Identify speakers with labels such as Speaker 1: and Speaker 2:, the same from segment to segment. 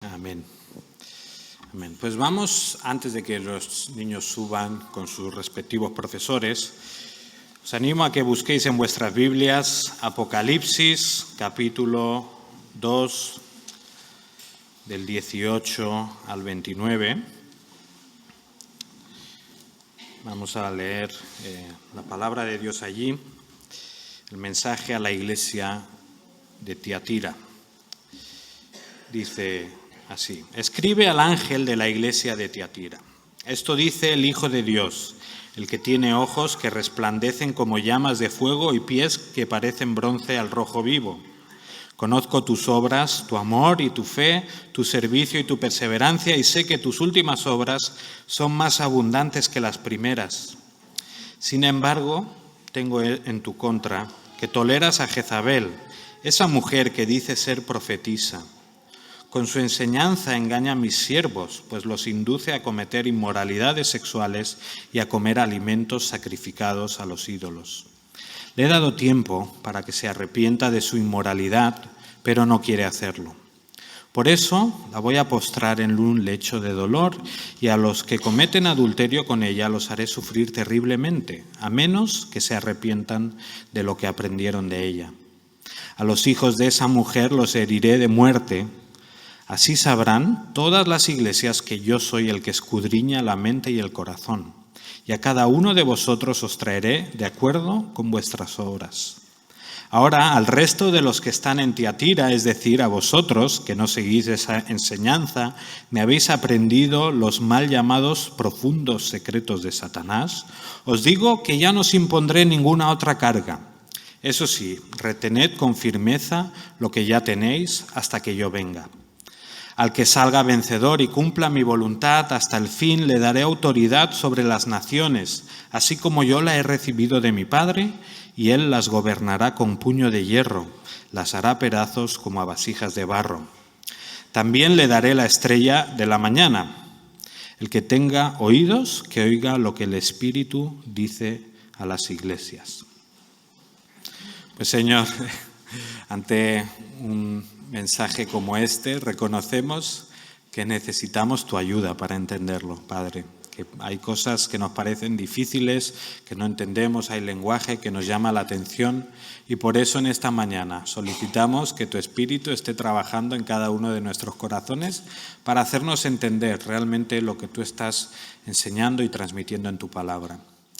Speaker 1: Amén. Amén. Pues vamos, antes de que los niños suban con sus respectivos profesores, os animo a que busquéis en vuestras Biblias Apocalipsis, capítulo 2, del 18 al 29. Vamos a leer la palabra de Dios allí, el mensaje a la iglesia de Tiatira. Dice así: escribe al ángel de la iglesia de Tiatira. Esto dice el Hijo de Dios, el que tiene ojos que resplandecen como llamas de fuego y pies que parecen bronce al rojo vivo. Conozco tus obras, tu amor y tu fe, tu servicio y tu perseverancia, y sé que tus últimas obras son más abundantes que las primeras. Sin embargo, tengo en tu contra que toleras a Jezabel, esa mujer que dice ser profetisa. Con su enseñanza engaña a mis siervos, pues los induce a cometer inmoralidades sexuales y a comer alimentos sacrificados a los ídolos. Le he dado tiempo para que se arrepienta de su inmoralidad, pero no quiere hacerlo. Por eso la voy a postrar en un lecho de dolor, y a los que cometen adulterio con ella los haré sufrir terriblemente, a menos que se arrepientan de lo que aprendieron de ella. A los hijos de esa mujer los heriré de muerte. Así sabrán todas las iglesias que yo soy el que escudriña la mente y el corazón, y a cada uno de vosotros os traeré de acuerdo con vuestras obras. Ahora, al resto de los que están en Tiatira, es decir, a vosotros, que no seguís esa enseñanza, me habéis aprendido los mal llamados profundos secretos de Satanás, os digo que ya no os impondré ninguna otra carga. Eso sí, retened con firmeza lo que ya tenéis hasta que yo venga. Al que salga vencedor y cumpla mi voluntad hasta el fin, le daré autoridad sobre las naciones, así como yo la he recibido de mi Padre, y él las gobernará con puño de hierro, las hará pedazos como a vasijas de barro. También le daré la estrella de la mañana. El que tenga oídos, que oiga lo que el Espíritu dice a las iglesias. Pues Señor, ante un mensaje como este, reconocemos que necesitamos tu ayuda para entenderlo, Padre. Que hay cosas que nos parecen difíciles, que no entendemos, hay lenguaje que nos llama la atención, y por eso en esta mañana solicitamos que tu Espíritu esté trabajando en cada uno de nuestros corazones para hacernos entender realmente lo que tú estás enseñando y transmitiendo en tu palabra.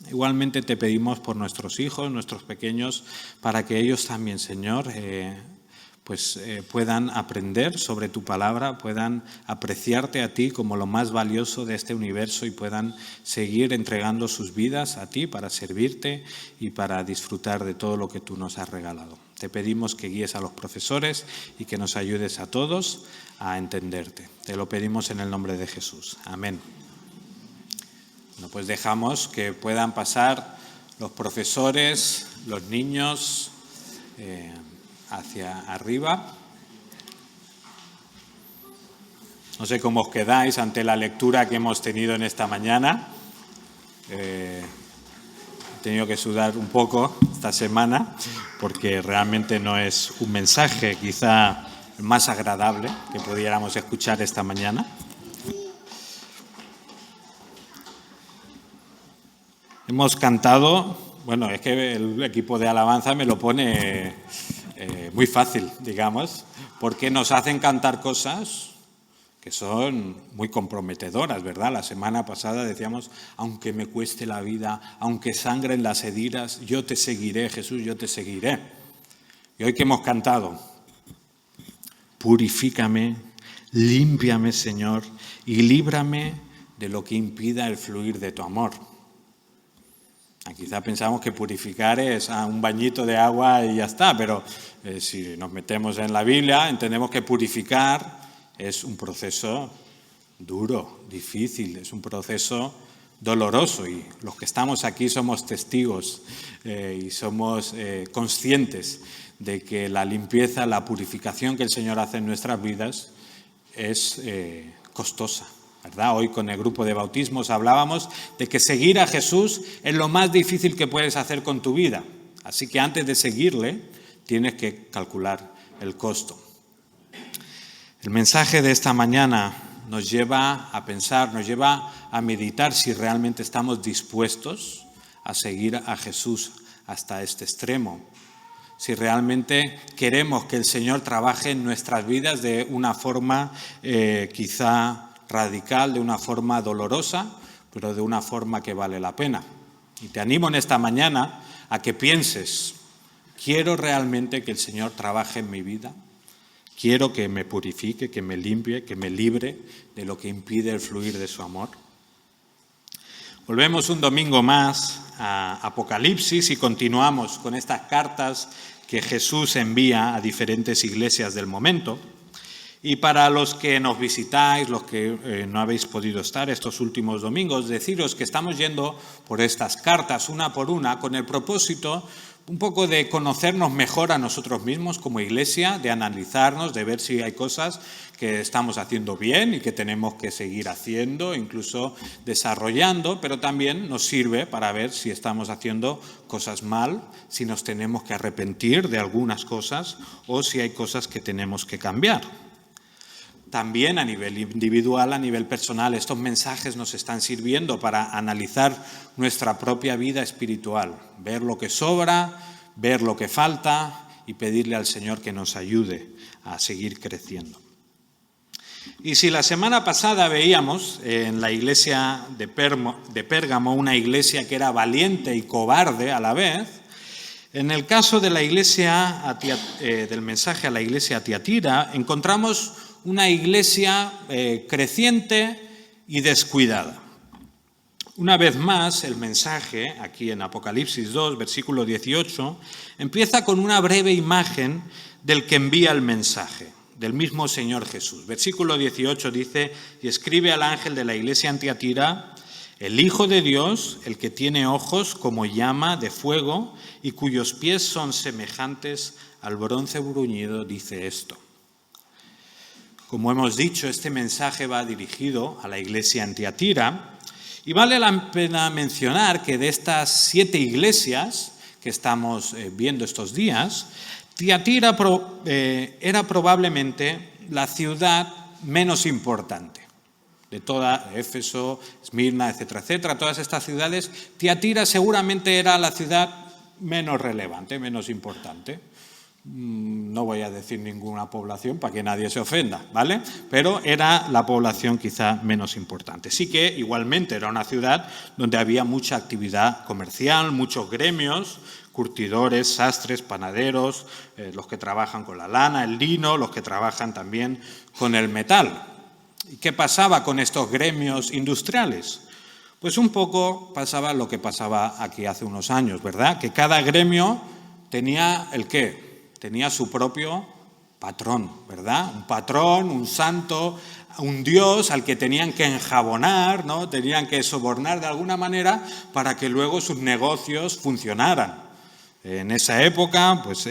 Speaker 1: Igualmente te pedimos por nuestros hijos, nuestros pequeños, para que ellos también, Señor, puedan aprender sobre tu palabra, puedan apreciarte a ti como lo más valioso de este universo y puedan seguir entregando sus vidas a ti para servirte y para disfrutar de todo lo que tú nos has regalado. Te pedimos que guíes a los profesores y que nos ayudes a todos a entenderte. Te lo pedimos en el nombre de Jesús. Amén. Bueno, pues dejamos que puedan pasar los profesores, los niños, hacia arriba. No sé cómo os quedáis ante la lectura que hemos tenido en esta mañana. He tenido que sudar un poco esta semana porque realmente no es un mensaje quizá el más agradable que pudiéramos escuchar esta mañana. Hemos cantado, bueno, es que el equipo de alabanza me lo pone muy fácil, digamos, porque nos hacen cantar cosas que son muy comprometedoras, ¿verdad? La semana pasada decíamos, aunque me cueste la vida, aunque sangren las heridas, yo te seguiré, Jesús, yo te seguiré. Y hoy que hemos cantado, purifícame, límpiame, Señor, y líbrame de lo que impida el fluir de tu amor. Quizá pensamos que purificar es un bañito de agua y ya está, pero si nos metemos en la Biblia entendemos que purificar es un proceso duro, difícil, es un proceso doloroso, y los que estamos aquí somos testigos y somos conscientes de que la limpieza, la purificación que el Señor hace en nuestras vidas es costosa. ¿Verdad? Hoy con el grupo de bautismos hablábamos de que seguir a Jesús es lo más difícil que puedes hacer con tu vida. Así que antes de seguirle, tienes que calcular el costo. El mensaje de esta mañana nos lleva a pensar, nos lleva a meditar si realmente estamos dispuestos a seguir a Jesús hasta este extremo. Si realmente queremos que el Señor trabaje en nuestras vidas de una forma quizá radical, de una forma dolorosa, pero de una forma que vale la pena. Y te animo en esta mañana a que pienses, ¿quiero realmente que el Señor trabaje en mi vida? ¿Quiero que me purifique, que me limpie, que me libre de lo que impide el fluir de su amor? Volvemos un domingo más a Apocalipsis y continuamos con estas cartas que Jesús envía a diferentes iglesias del momento. Y para los que nos visitáis, los que no habéis podido estar estos últimos domingos, deciros que estamos yendo por estas cartas una por una con el propósito un poco de conocernos mejor a nosotros mismos como iglesia, de analizarnos, de ver si hay cosas que estamos haciendo bien y que tenemos que seguir haciendo, incluso desarrollando, pero también nos sirve para ver si estamos haciendo cosas mal, si nos tenemos que arrepentir de algunas cosas o si hay cosas que tenemos que cambiar. También a nivel individual, a nivel personal, estos mensajes nos están sirviendo para analizar nuestra propia vida espiritual, ver lo que sobra, ver lo que falta y pedirle al Señor que nos ayude a seguir creciendo. Y si la semana pasada veíamos en la iglesia de Pérgamo una iglesia que era valiente y cobarde a la vez, en el caso de la iglesia del mensaje a la iglesia a Tiatira encontramos una iglesia creciente y descuidada. Una vez más, el mensaje, aquí en Apocalipsis 2, versículo 18, empieza con una breve imagen del que envía el mensaje, del mismo Señor Jesús. Versículo 18 dice, y escribe al ángel de la iglesia en Tiatira, el Hijo de Dios, el que tiene ojos como llama de fuego y cuyos pies son semejantes al bronce bruñido, dice esto. Como hemos dicho, este mensaje va dirigido a la iglesia en Tiatira y vale la pena mencionar que de estas 7 iglesias que estamos viendo estos días, Tiatira era probablemente la ciudad menos importante de toda Éfeso, Esmirna, etcétera, etcétera. Todas estas ciudades, Tiatira seguramente era la ciudad menos relevante, menos importante. No voy a decir ninguna población para que nadie se ofenda, ¿vale? Pero era la población quizá menos importante. Sí que igualmente era una ciudad donde había mucha actividad comercial, muchos gremios, curtidores, sastres, panaderos, los que trabajan con la lana, el lino, los que trabajan también con el metal. ¿Y qué pasaba con estos gremios industriales? Pues un poco pasaba lo que pasaba aquí hace unos años, ¿verdad? Que cada gremio tenía ¿el qué? Tenía su propio patrón, ¿verdad? Un patrón, un santo, un dios al que tenían que enjabonar, ¿no? Tenían que sobornar de alguna manera para que luego sus negocios funcionaran. En esa época, pues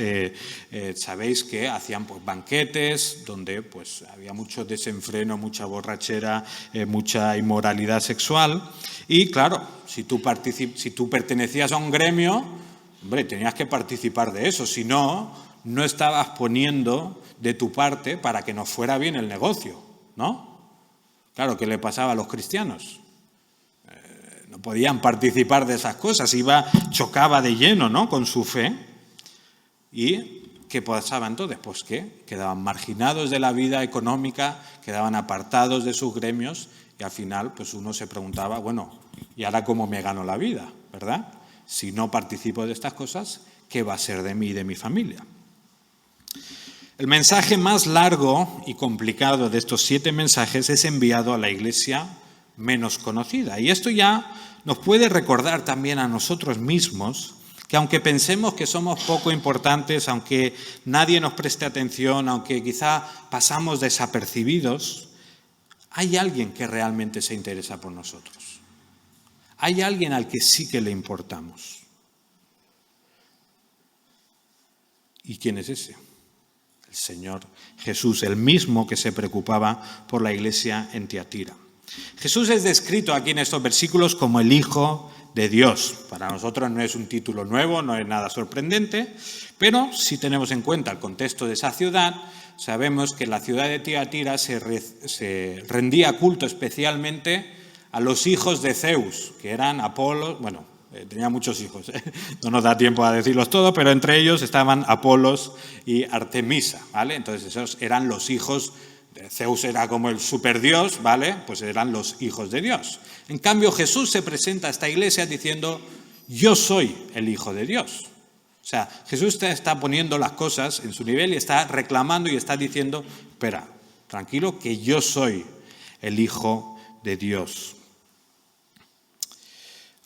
Speaker 1: sabéis que hacían pues, banquetes donde pues, había mucho desenfreno, mucha borrachera, mucha inmoralidad sexual. Y claro, si tú pertenecías a un gremio, hombre, tenías que participar de eso, si no, no estabas poniendo de tu parte para que nos fuera bien el negocio, ¿no? Claro, ¿qué le pasaba a los cristianos? No podían participar de esas cosas, chocaba de lleno, ¿no?, con su fe. ¿Y qué pasaba entonces? Pues que quedaban marginados de la vida económica, quedaban apartados de sus gremios y al final pues uno se preguntaba, bueno, ¿y ahora cómo me gano la vida? ¿Verdad? Si no participo de estas cosas, ¿qué va a ser de mí y de mi familia? El mensaje más largo y complicado de estos 7 mensajes es enviado a la iglesia menos conocida. Y esto ya nos puede recordar también a nosotros mismos que aunque pensemos que somos poco importantes, aunque nadie nos preste atención, aunque quizá pasamos desapercibidos, hay alguien que realmente se interesa por nosotros. Hay alguien al que sí que le importamos. ¿Y quién es ese? El Señor Jesús, el mismo que se preocupaba por la iglesia en Tiatira. Jesús es descrito aquí en estos versículos como el Hijo de Dios. Para nosotros no es un título nuevo, no es nada sorprendente, pero si tenemos en cuenta el contexto de esa ciudad, sabemos que la ciudad de Tiatira se rendía culto especialmente a los hijos de Zeus, que eran Apolo, tenía muchos hijos, no nos da tiempo a decirlos todos, pero entre ellos estaban Apolos y Artemisa, ¿vale? Entonces esos eran los hijos de Zeus, era como el superdios, ¿vale? Pues eran los hijos de Dios. En cambio, Jesús se presenta a esta iglesia diciendo, yo soy el Hijo de Dios. O sea, Jesús está poniendo las cosas en su nivel y está reclamando y está diciendo, espera, tranquilo, que yo soy el Hijo de Dios.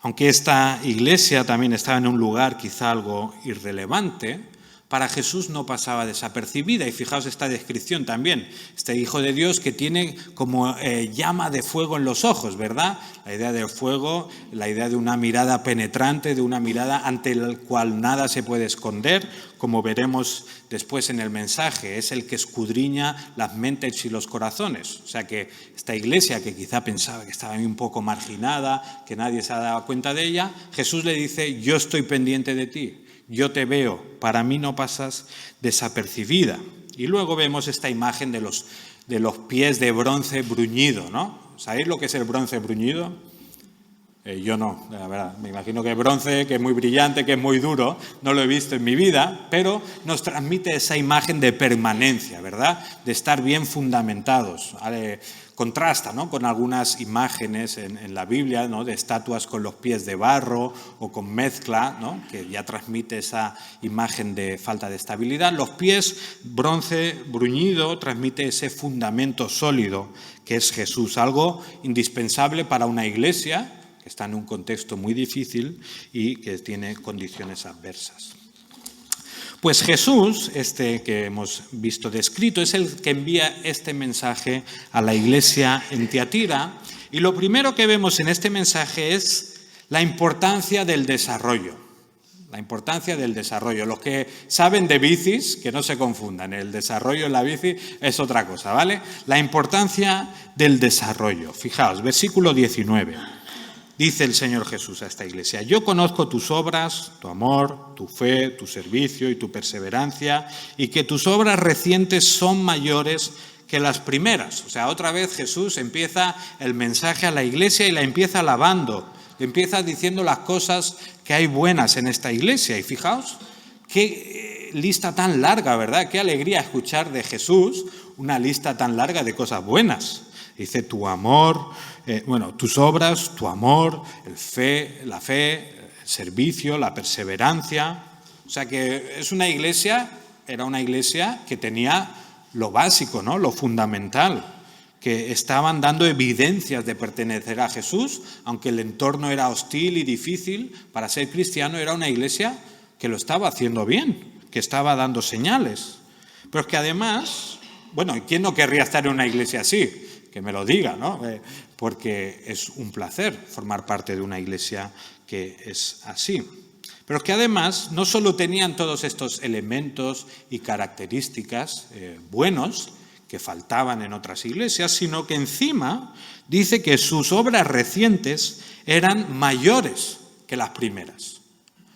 Speaker 1: Aunque esta iglesia también estaba en un lugar quizá algo irrelevante, para Jesús no pasaba desapercibida. Y fijaos esta descripción también, este Hijo de Dios que tiene como llama de fuego en los ojos, ¿verdad? La idea del fuego, la idea de una mirada penetrante, de una mirada ante la cual nada se puede esconder, como veremos después en el mensaje, es el que escudriña las mentes y los corazones. O sea que esta iglesia que quizá pensaba que estaba un poco marginada, que nadie se ha dado cuenta de ella, Jesús le dice, yo estoy pendiente de ti. Yo te veo, para mí no pasas desapercibida. Y luego vemos esta imagen de los pies de bronce bruñido, ¿no? ¿Sabéis lo que es el bronce bruñido? Yo no, la verdad. Me imagino que bronce, que es muy brillante, que es muy duro, no lo he visto en mi vida, pero nos transmite esa imagen de permanencia, ¿verdad? De estar bien fundamentados. Contrasta, ¿no?, con algunas imágenes en la Biblia, ¿no?, de estatuas con los pies de barro o con mezcla, ¿no?, que ya transmite esa imagen de falta de estabilidad. Los pies, bronce bruñido, transmite ese fundamento sólido que es Jesús, algo indispensable para una iglesia que está en un contexto muy difícil y que tiene condiciones adversas. Pues Jesús, este que hemos visto descrito, es el que envía este mensaje a la iglesia en Tiatira, y lo primero que vemos en este mensaje es la importancia del desarrollo. La importancia del desarrollo. Los que saben de bicis, que no se confundan, el desarrollo en la bici es otra cosa, ¿vale? La importancia del desarrollo. Fijaos, versículo 19. Dice el Señor Jesús a esta iglesia, yo conozco tus obras, tu amor, tu fe, tu servicio y tu perseverancia, y que tus obras recientes son mayores que las primeras. O sea, otra vez Jesús empieza el mensaje a la iglesia y la empieza alabando, empieza diciendo las cosas que hay buenas en esta iglesia. Y fijaos, qué lista tan larga, ¿verdad? Qué alegría escuchar de Jesús una lista tan larga de cosas buenas. Dice tu amor, tus obras, tu amor, la fe, el servicio, la perseverancia. O sea que era una iglesia que tenía lo básico, ¿no?, lo fundamental, que estaban dando evidencias de pertenecer a Jesús, aunque el entorno era hostil y difícil. Para ser cristiano era una iglesia que lo estaba haciendo bien, que estaba dando señales. Pero es que además, ¿quién no querría estar en una iglesia así? Que me lo diga, ¿no? Porque es un placer formar parte de una iglesia que es así. Pero es que además no solo tenían todos estos elementos y características buenos que faltaban en otras iglesias, sino que encima dice que sus obras recientes eran mayores que las primeras.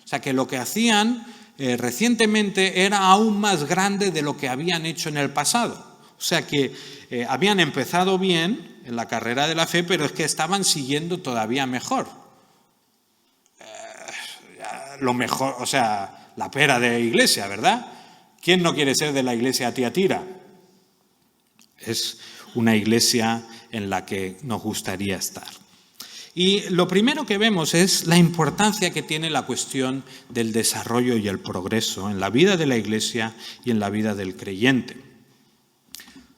Speaker 1: O sea, que lo que hacían recientemente era aún más grande de lo que habían hecho en el pasado. O sea que habían empezado bien en la carrera de la fe, pero es que estaban siguiendo todavía mejor. Lo mejor, o sea, la pera de iglesia, ¿verdad? ¿Quién no quiere ser de la iglesia de Tiatira? Es una iglesia en la que nos gustaría estar. Y lo primero que vemos es la importancia que tiene la cuestión del desarrollo y el progreso en la vida de la iglesia y en la vida del creyente.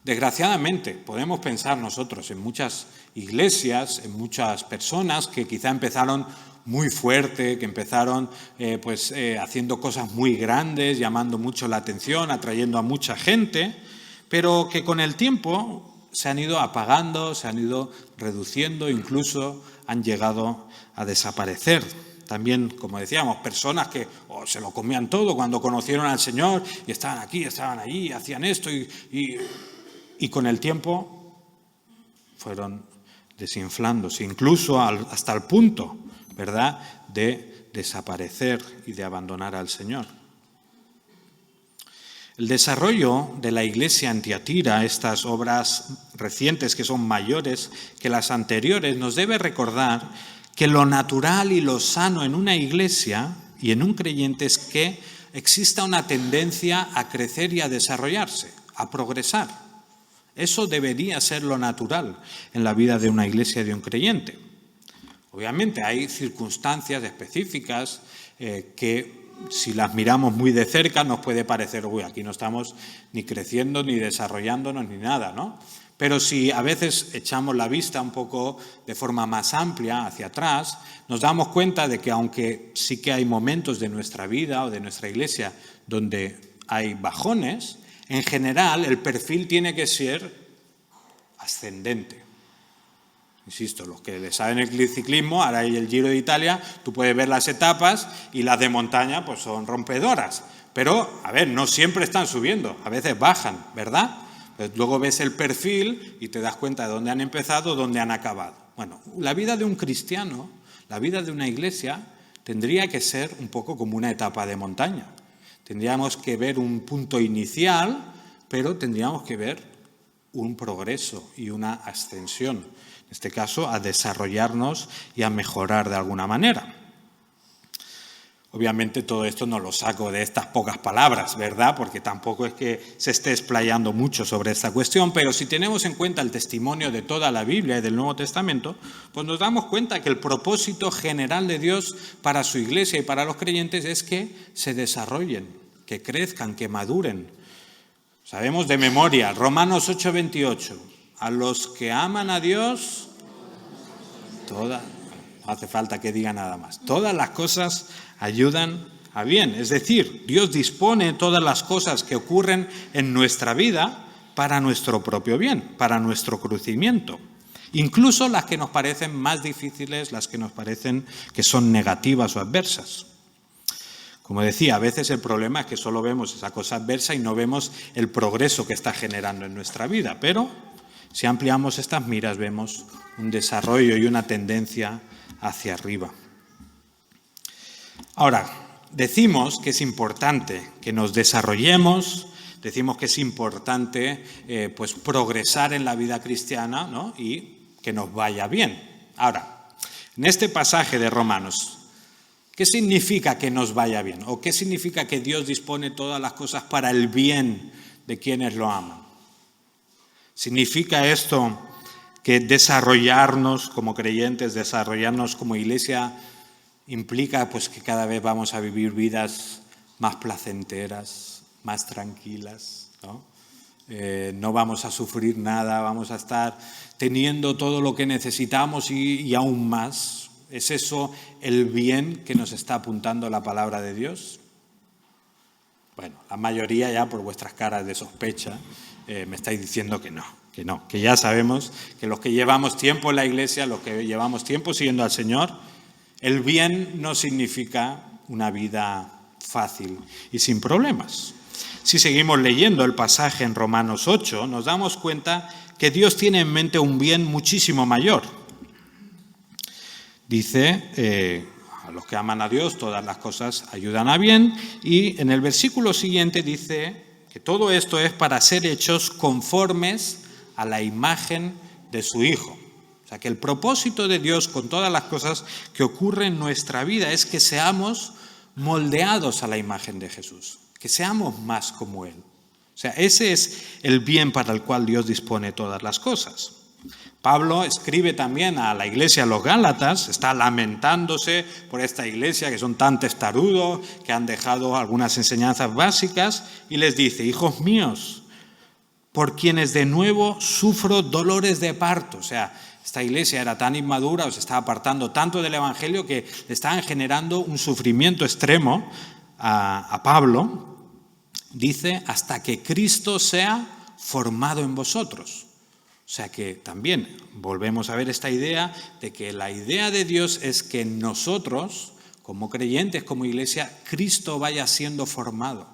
Speaker 1: Desgraciadamente, podemos pensar nosotros en muchas iglesias, en muchas personas que quizá empezaron muy fuerte, que empezaron haciendo cosas muy grandes, llamando mucho la atención, atrayendo a mucha gente, pero que con el tiempo se han ido apagando, se han ido reduciendo, incluso han llegado a desaparecer. También, como decíamos, personas que se lo comían todo cuando conocieron al Señor y estaban aquí, estaban allí, hacían esto y con el tiempo fueron desinflándose, incluso hasta el punto ¿verdad?, de desaparecer y de abandonar al Señor. El desarrollo de la iglesia en Tiatira, estas obras recientes que son mayores que las anteriores, nos debe recordar que lo natural y lo sano en una iglesia y en un creyente es que exista una tendencia a crecer y a desarrollarse, a progresar. Eso debería ser lo natural en la vida de una iglesia y de un creyente. Obviamente hay circunstancias específicas que si las miramos muy de cerca nos puede parecer, uy, aquí no estamos ni creciendo, ni desarrollándonos, ni nada, ¿no? Pero si a veces echamos la vista un poco de forma más amplia hacia atrás, nos damos cuenta de que aunque sí que hay momentos de nuestra vida o de nuestra iglesia donde hay bajones, en general el perfil tiene que ser ascendente. Insisto, los que le saben el ciclismo, ahora hay el Giro de Italia, tú puedes ver las etapas y las de montaña pues son rompedoras. Pero, a ver, no siempre están subiendo, a veces bajan, ¿verdad? Pues luego ves el perfil y te das cuenta de dónde han empezado, dónde han acabado. Bueno, la vida de un cristiano, la vida de una iglesia, tendría que ser un poco como una etapa de montaña. Tendríamos que ver un punto inicial, pero tendríamos que ver un progreso y una ascensión. En este caso, a desarrollarnos y a mejorar de alguna manera. Obviamente todo esto no lo saco de estas pocas palabras, ¿verdad? Porque tampoco es que se esté explayando mucho sobre esta cuestión, pero si tenemos en cuenta el testimonio de toda la Biblia y del Nuevo Testamento, pues nos damos cuenta que el propósito general de Dios para su iglesia y para los creyentes es que se desarrollen, que crezcan, que maduren. Sabemos de memoria, Romanos 8:28. A los que aman a Dios, no hace falta que diga nada más. Todas las cosas ayudan a bien. Es decir, Dios dispone todas las cosas que ocurren en nuestra vida para nuestro propio bien, para nuestro crecimiento. Incluso las que nos parecen más difíciles, las que nos parecen que son negativas o adversas. Como decía, a veces el problema es que solo vemos esa cosa adversa y no vemos el progreso que está generando en nuestra vida, pero si ampliamos estas miras, vemos un desarrollo y una tendencia hacia arriba. Ahora, decimos que es importante que nos desarrollemos, decimos que es importante pues progresar en la vida cristiana, ¿no? Y que nos vaya bien. Ahora, en este pasaje de Romanos, ¿qué significa que nos vaya bien? ¿O qué significa que Dios dispone todas las cosas para el bien de quienes lo aman? ¿Significa esto que desarrollarnos como creyentes, desarrollarnos como iglesia, implica pues que cada vez vamos a vivir vidas más placenteras, más tranquilas, ¿no? No vamos a sufrir nada, vamos a estar teniendo todo lo que necesitamos y aún más? ¿Es eso el bien que nos está apuntando la palabra de Dios? Bueno, la mayoría ya por vuestras caras de sospecha me estáis diciendo que no, que ya sabemos que los que llevamos tiempo en la iglesia, los que llevamos tiempo siguiendo al Señor, el bien no significa una vida fácil y sin problemas. Si seguimos leyendo el pasaje en Romanos 8, nos damos cuenta que Dios tiene en mente un bien muchísimo mayor. Dice, a los que aman a Dios todas las cosas ayudan a bien, y en el versículo siguiente dice que todo esto es para ser hechos conformes a la imagen de su Hijo. O sea, que el propósito de Dios con todas las cosas que ocurren en nuestra vida es que seamos moldeados a la imagen de Jesús, que seamos más como Él. O sea, ese es el bien para el cual Dios dispone todas las cosas. Pablo escribe también a la iglesia de los Gálatas, está lamentándose por esta iglesia que son tan testarudos, que han dejado algunas enseñanzas básicas, y les dice: hijos míos, por quienes de nuevo sufro dolores de parto. O sea, esta iglesia era tan inmadura, o se estaba apartando tanto del Evangelio que le estaban generando un sufrimiento extremo a Pablo. Dice, hasta que Cristo sea formado en vosotros. O sea que también volvemos a ver esta idea de que la idea de Dios es que nosotros, como creyentes, como iglesia, Cristo vaya siendo formado.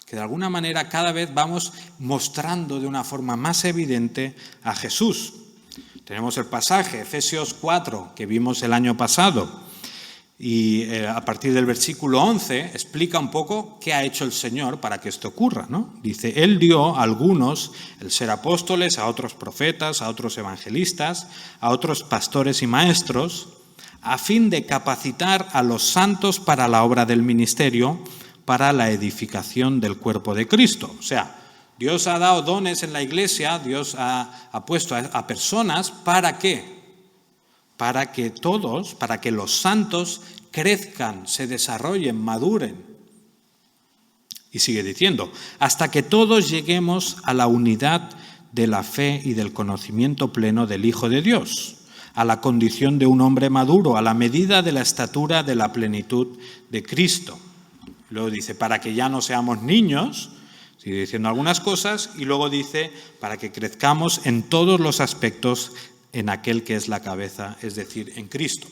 Speaker 1: Que de alguna manera cada vez vamos mostrando de una forma más evidente a Jesús. Tenemos el pasaje, Efesios 4, que vimos el año pasado. Y a partir del versículo 11 explica un poco qué ha hecho el Señor para que esto ocurra, ¿no? Dice, Él dio a algunos el ser apóstoles, a otros profetas, a otros evangelistas, a otros pastores y maestros, a fin de capacitar a los santos para la obra del ministerio, para la edificación del cuerpo de Cristo. O sea, Dios ha dado dones en la iglesia, Dios ha puesto a personas, ¿para qué? Para que todos, para que los santos crezcan, se desarrollen, maduren. Y sigue diciendo, hasta que todos lleguemos a la unidad de la fe y del conocimiento pleno del Hijo de Dios, a la condición de un hombre maduro, a la medida de la estatura de la plenitud de Cristo. Luego dice, para que ya no seamos niños, sigue diciendo algunas cosas, y luego dice, para que crezcamos en todos los aspectos en aquel que es la cabeza, es decir, en Cristo.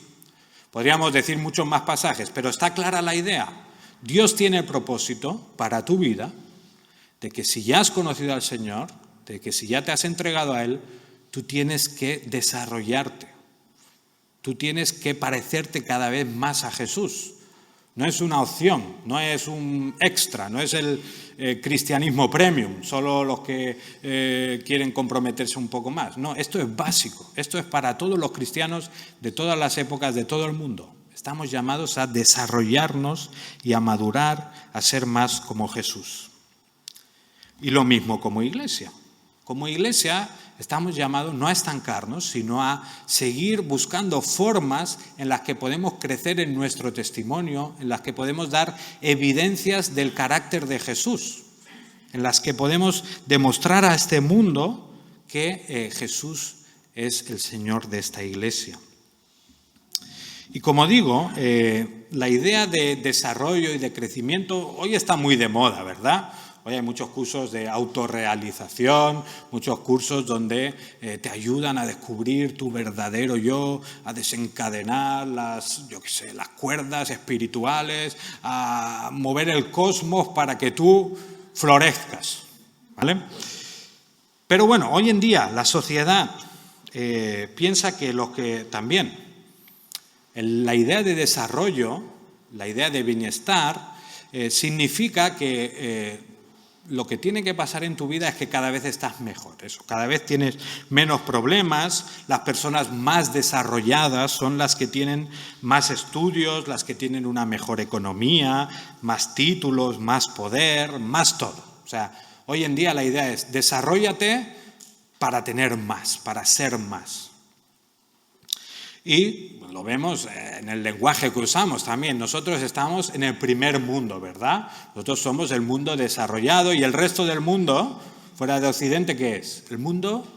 Speaker 1: Podríamos decir muchos más pasajes, pero está clara la idea. Dios tiene el propósito para tu vida de que si ya has conocido al Señor, de que si ya te has entregado a Él, tú tienes que desarrollarte. Tú tienes que parecerte cada vez más a Jesús. No es una opción, no es un extra, no es el cristianismo premium, solo los que quieren comprometerse un poco más. No, esto es básico, esto es para todos los cristianos de todas las épocas, de todo el mundo. Estamos llamados a desarrollarnos y a madurar, a ser más como Jesús. Y lo mismo como iglesia. Como iglesia estamos llamados no a estancarnos, sino a seguir buscando formas en las que podemos crecer en nuestro testimonio, en las que podemos dar evidencias del carácter de Jesús, en las que podemos demostrar a este mundo que Jesús es el Señor de esta iglesia. Y como digo, la idea de desarrollo y de crecimiento hoy está muy de moda, ¿verdad? Hoy hay muchos cursos de autorrealización, muchos cursos donde te ayudan a descubrir tu verdadero yo, a desencadenar las cuerdas espirituales, a mover el cosmos para que tú florezcas, ¿vale? Pero bueno, hoy en día la sociedad piensa que la idea de desarrollo, la idea de bienestar, significa que lo que tiene que pasar en tu vida es que cada vez estás mejor. Eso, cada vez tienes menos problemas, las personas más desarrolladas son las que tienen más estudios, las que tienen una mejor economía, más títulos, más poder, más todo. O sea, hoy en día la idea es desarróllate para tener más, para ser más. Y lo vemos en el lenguaje que usamos también. Nosotros estamos en el primer mundo, ¿verdad? Nosotros somos el mundo desarrollado y el resto del mundo, fuera de Occidente, ¿qué es? El mundo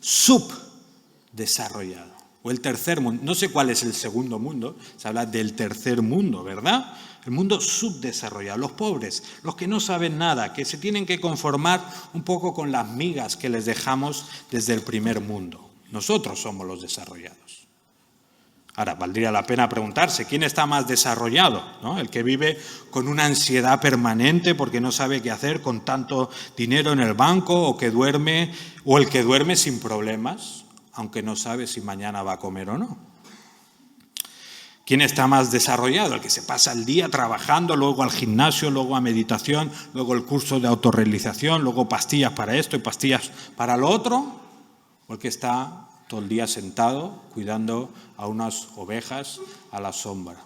Speaker 1: subdesarrollado. O el tercer mundo. No sé cuál es el segundo mundo. Se habla del tercer mundo, ¿verdad? El mundo subdesarrollado. Los pobres, los que no saben nada, que se tienen que conformar un poco con las migas que les dejamos desde el primer mundo. Nosotros somos los desarrollados. Ahora, valdría la pena preguntarse, ¿quién está más desarrollado? ¿No? ¿El que vive con una ansiedad permanente porque no sabe qué hacer con tanto dinero en el banco o el que duerme sin problemas, aunque no sabe si mañana va a comer o no? ¿Quién está más desarrollado? El que se pasa el día trabajando, luego al gimnasio, luego a meditación, luego el curso de autorrealización, luego pastillas para esto y pastillas para lo otro, o el que está todo el día sentado cuidando a unas ovejas a la sombra.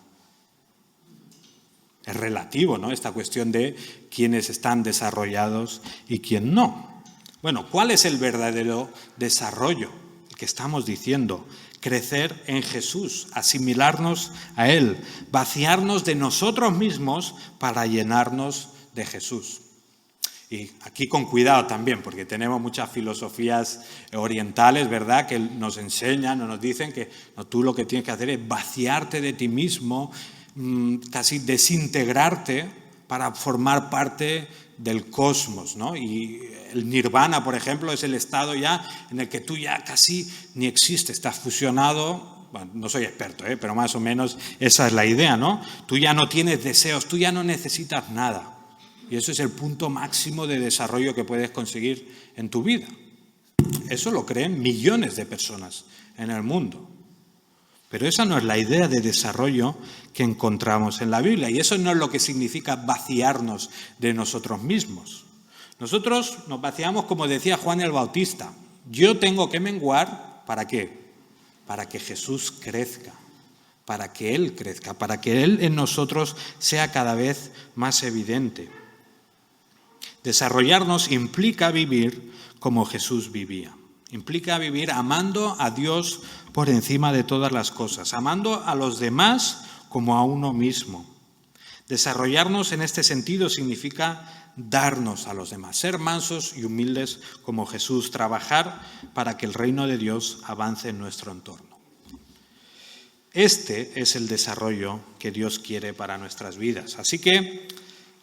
Speaker 1: Es relativo, ¿no? Esta cuestión de quiénes están desarrollados y quién no. Bueno, ¿cuál es el verdadero desarrollo? El que estamos diciendo, crecer en Jesús, asimilarnos a Él, vaciarnos de nosotros mismos para llenarnos de Jesús. Y aquí con cuidado también, porque tenemos muchas filosofías orientales, ¿verdad?, que nos enseñan o nos dicen que no, tú lo que tienes que hacer es vaciarte de ti mismo, casi desintegrarte para formar parte del cosmos, ¿no? Y el nirvana, por ejemplo, es el estado ya en el que tú ya casi ni existes, estás fusionado. Bueno, no soy experto, pero más o menos esa es la idea, ¿no? Tú ya no tienes deseos, tú ya no necesitas nada. Y eso es el punto máximo de desarrollo que puedes conseguir en tu vida. Eso lo creen millones de personas en el mundo. Pero esa no es la idea de desarrollo que encontramos en la Biblia, y eso no es lo que significa vaciarnos de nosotros mismos. Nosotros nos vaciamos, como decía Juan el Bautista. Yo tengo que menguar, ¿para qué? Para que Jesús crezca, para que Él crezca, para que Él en nosotros sea cada vez más evidente. Desarrollarnos implica vivir como Jesús vivía. Implica vivir amando a Dios por encima de todas las cosas, amando a los demás como a uno mismo. Desarrollarnos en este sentido significa darnos a los demás, ser mansos y humildes como Jesús, trabajar para que el reino de Dios avance en nuestro entorno. Este es el desarrollo que Dios quiere para nuestras vidas. Así que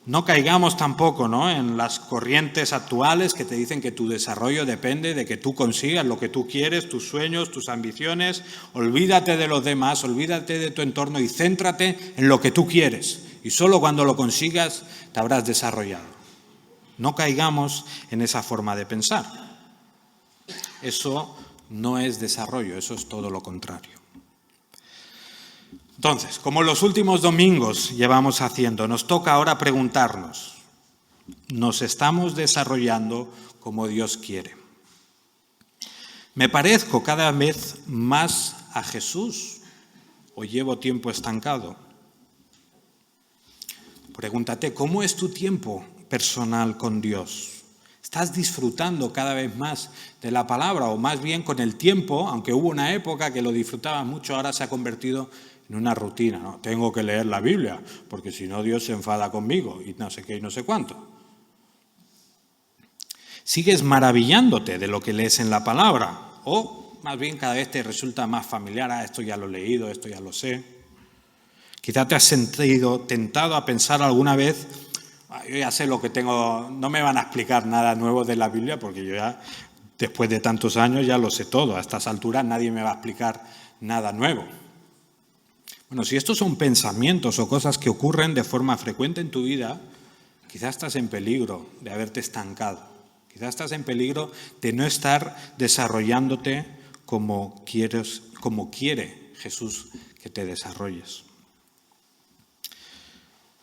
Speaker 1: no caigamos tampoco, ¿no?, en las corrientes actuales que te dicen que tu desarrollo depende de que tú consigas lo que tú quieres, tus sueños, tus ambiciones. Olvídate de los demás, olvídate de tu entorno y céntrate en lo que tú quieres. Y solo cuando lo consigas te habrás desarrollado. No caigamos en esa forma de pensar. Eso no es desarrollo, eso es todo lo contrario. Entonces, como los últimos domingos llevamos haciendo, nos toca ahora preguntarnos, ¿nos estamos desarrollando como Dios quiere? ¿Me parezco cada vez más a Jesús o llevo tiempo estancado? Pregúntate, ¿cómo es tu tiempo personal con Dios? ¿Estás disfrutando cada vez más de la palabra o más bien con el tiempo, aunque hubo una época que lo disfrutabas mucho, ahora se ha convertido en una rutina, ¿no? Tengo que leer la Biblia, porque si no Dios se enfada conmigo y no sé qué y no sé cuánto. ¿Sigues maravillándote de lo que lees en la palabra? O más bien cada vez te resulta más familiar, esto ya lo he leído, esto ya lo sé. Quizá te has sentido tentado a pensar alguna vez, yo ya sé lo que tengo, no me van a explicar nada nuevo de la Biblia, porque yo ya, después de tantos años, ya lo sé todo. A estas alturas nadie me va a explicar nada nuevo. Bueno, si estos son pensamientos o cosas que ocurren de forma frecuente en tu vida, quizás estás en peligro de haberte estancado. Quizás estás en peligro de no estar desarrollándote como quiere Jesús que te desarrolles.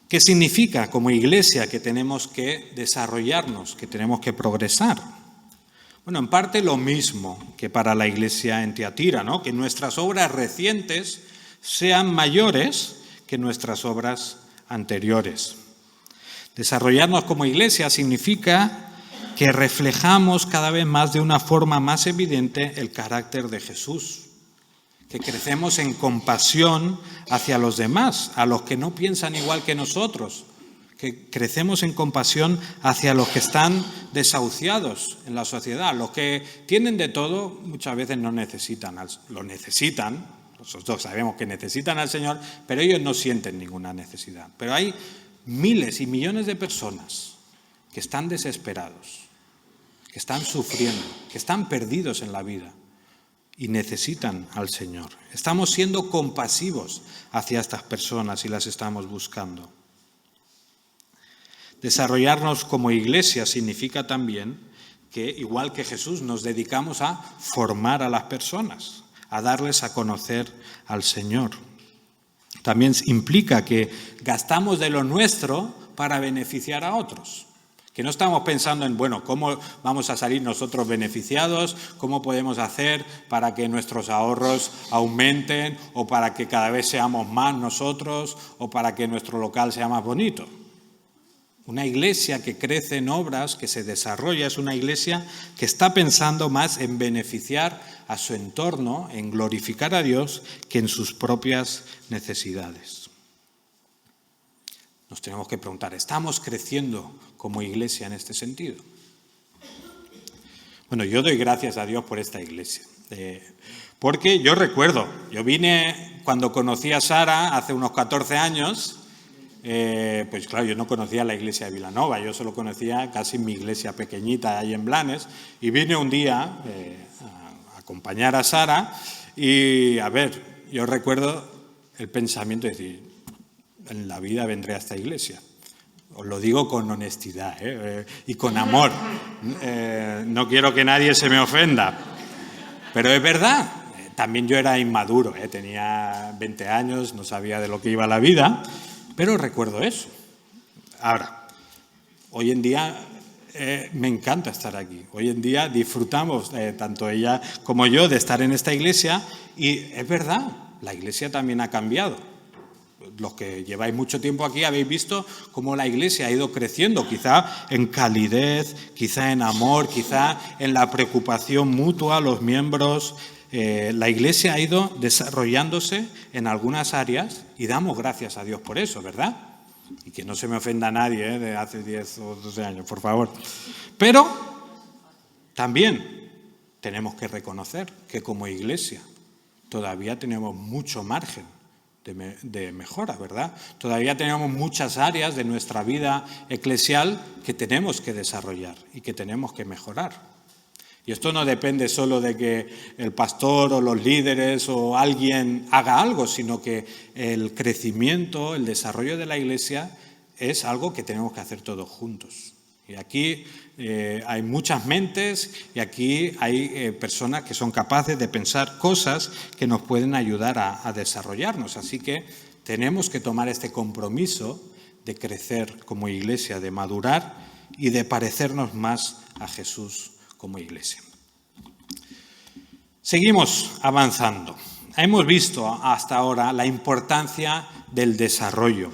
Speaker 1: ¿Qué significa como iglesia que tenemos que desarrollarnos, que tenemos que progresar? Bueno, en parte lo mismo que para la iglesia en Tiatira, ¿no? Que nuestras obras recientes sean mayores que nuestras obras anteriores. Desarrollarnos como iglesia significa que reflejamos cada vez más de una forma más evidente el carácter de Jesús, que crecemos en compasión hacia los demás, a los que no piensan igual que nosotros, que crecemos en compasión hacia los que están desahuciados en la sociedad, los que tienen de todo, muchas veces no necesitan, lo necesitan. Nosotros sabemos que necesitan al Señor, pero ellos no sienten ninguna necesidad. Pero hay miles y millones de personas que están desesperados, que están sufriendo, que están perdidos en la vida y necesitan al Señor. Estamos siendo compasivos hacia estas personas y las estamos buscando. Desarrollarnos como iglesia significa también que, igual que Jesús, nos dedicamos a formar a las personas, a darles a conocer al Señor. También implica que gastamos de lo nuestro para beneficiar a otros. Que no estamos pensando en, bueno, ¿cómo vamos a salir nosotros beneficiados? ¿Cómo podemos hacer para que nuestros ahorros aumenten? ¿O para que cada vez seamos más nosotros? ¿O para que nuestro local sea más bonito? Una iglesia que crece en obras, que se desarrolla, es una iglesia que está pensando más en beneficiar a su entorno, en glorificar a Dios, que en sus propias necesidades. Nos tenemos que preguntar, ¿estamos creciendo como iglesia en este sentido? Bueno, yo doy gracias a Dios por esta iglesia. Porque yo recuerdo, yo vine cuando conocí a Sara hace unos 14 años. Pues claro, yo no conocía la iglesia de Vilanova, yo solo conocía casi mi iglesia pequeñita ahí en Blanes, y vine un día a acompañar a Sara y, a ver, yo recuerdo el pensamiento de decir, en la vida vendré a esta iglesia. Os lo digo con honestidad y con amor. No quiero que nadie se me ofenda, pero es verdad. También yo era inmaduro, tenía 20 años, no sabía de lo que iba la vida, pero recuerdo eso. Ahora, hoy en día me encanta estar aquí. Hoy en día disfrutamos, tanto ella como yo, de estar en esta iglesia y es verdad, la iglesia también ha cambiado. Los que lleváis mucho tiempo aquí habéis visto cómo la iglesia ha ido creciendo, quizá en calidez, quizá en amor, quizá en la preocupación mutua, los miembros. La iglesia ha ido desarrollándose en algunas áreas y damos gracias a Dios por eso, ¿verdad? Y que no se me ofenda a nadie de hace 10 o 12 años, por favor. Pero también tenemos que reconocer que como iglesia todavía tenemos mucho margen de mejora, ¿verdad? Todavía tenemos muchas áreas de nuestra vida eclesial que tenemos que desarrollar y que tenemos que mejorar. Y esto no depende solo de que el pastor o los líderes o alguien haga algo, sino que el crecimiento, el desarrollo de la iglesia es algo que tenemos que hacer todos juntos. Y aquí hay muchas mentes y aquí hay personas que son capaces de pensar cosas que nos pueden ayudar a desarrollarnos. Así que tenemos que tomar este compromiso de crecer como iglesia, de madurar y de parecernos más a Jesús como iglesia. Seguimos avanzando. Hemos visto hasta ahora la importancia del desarrollo.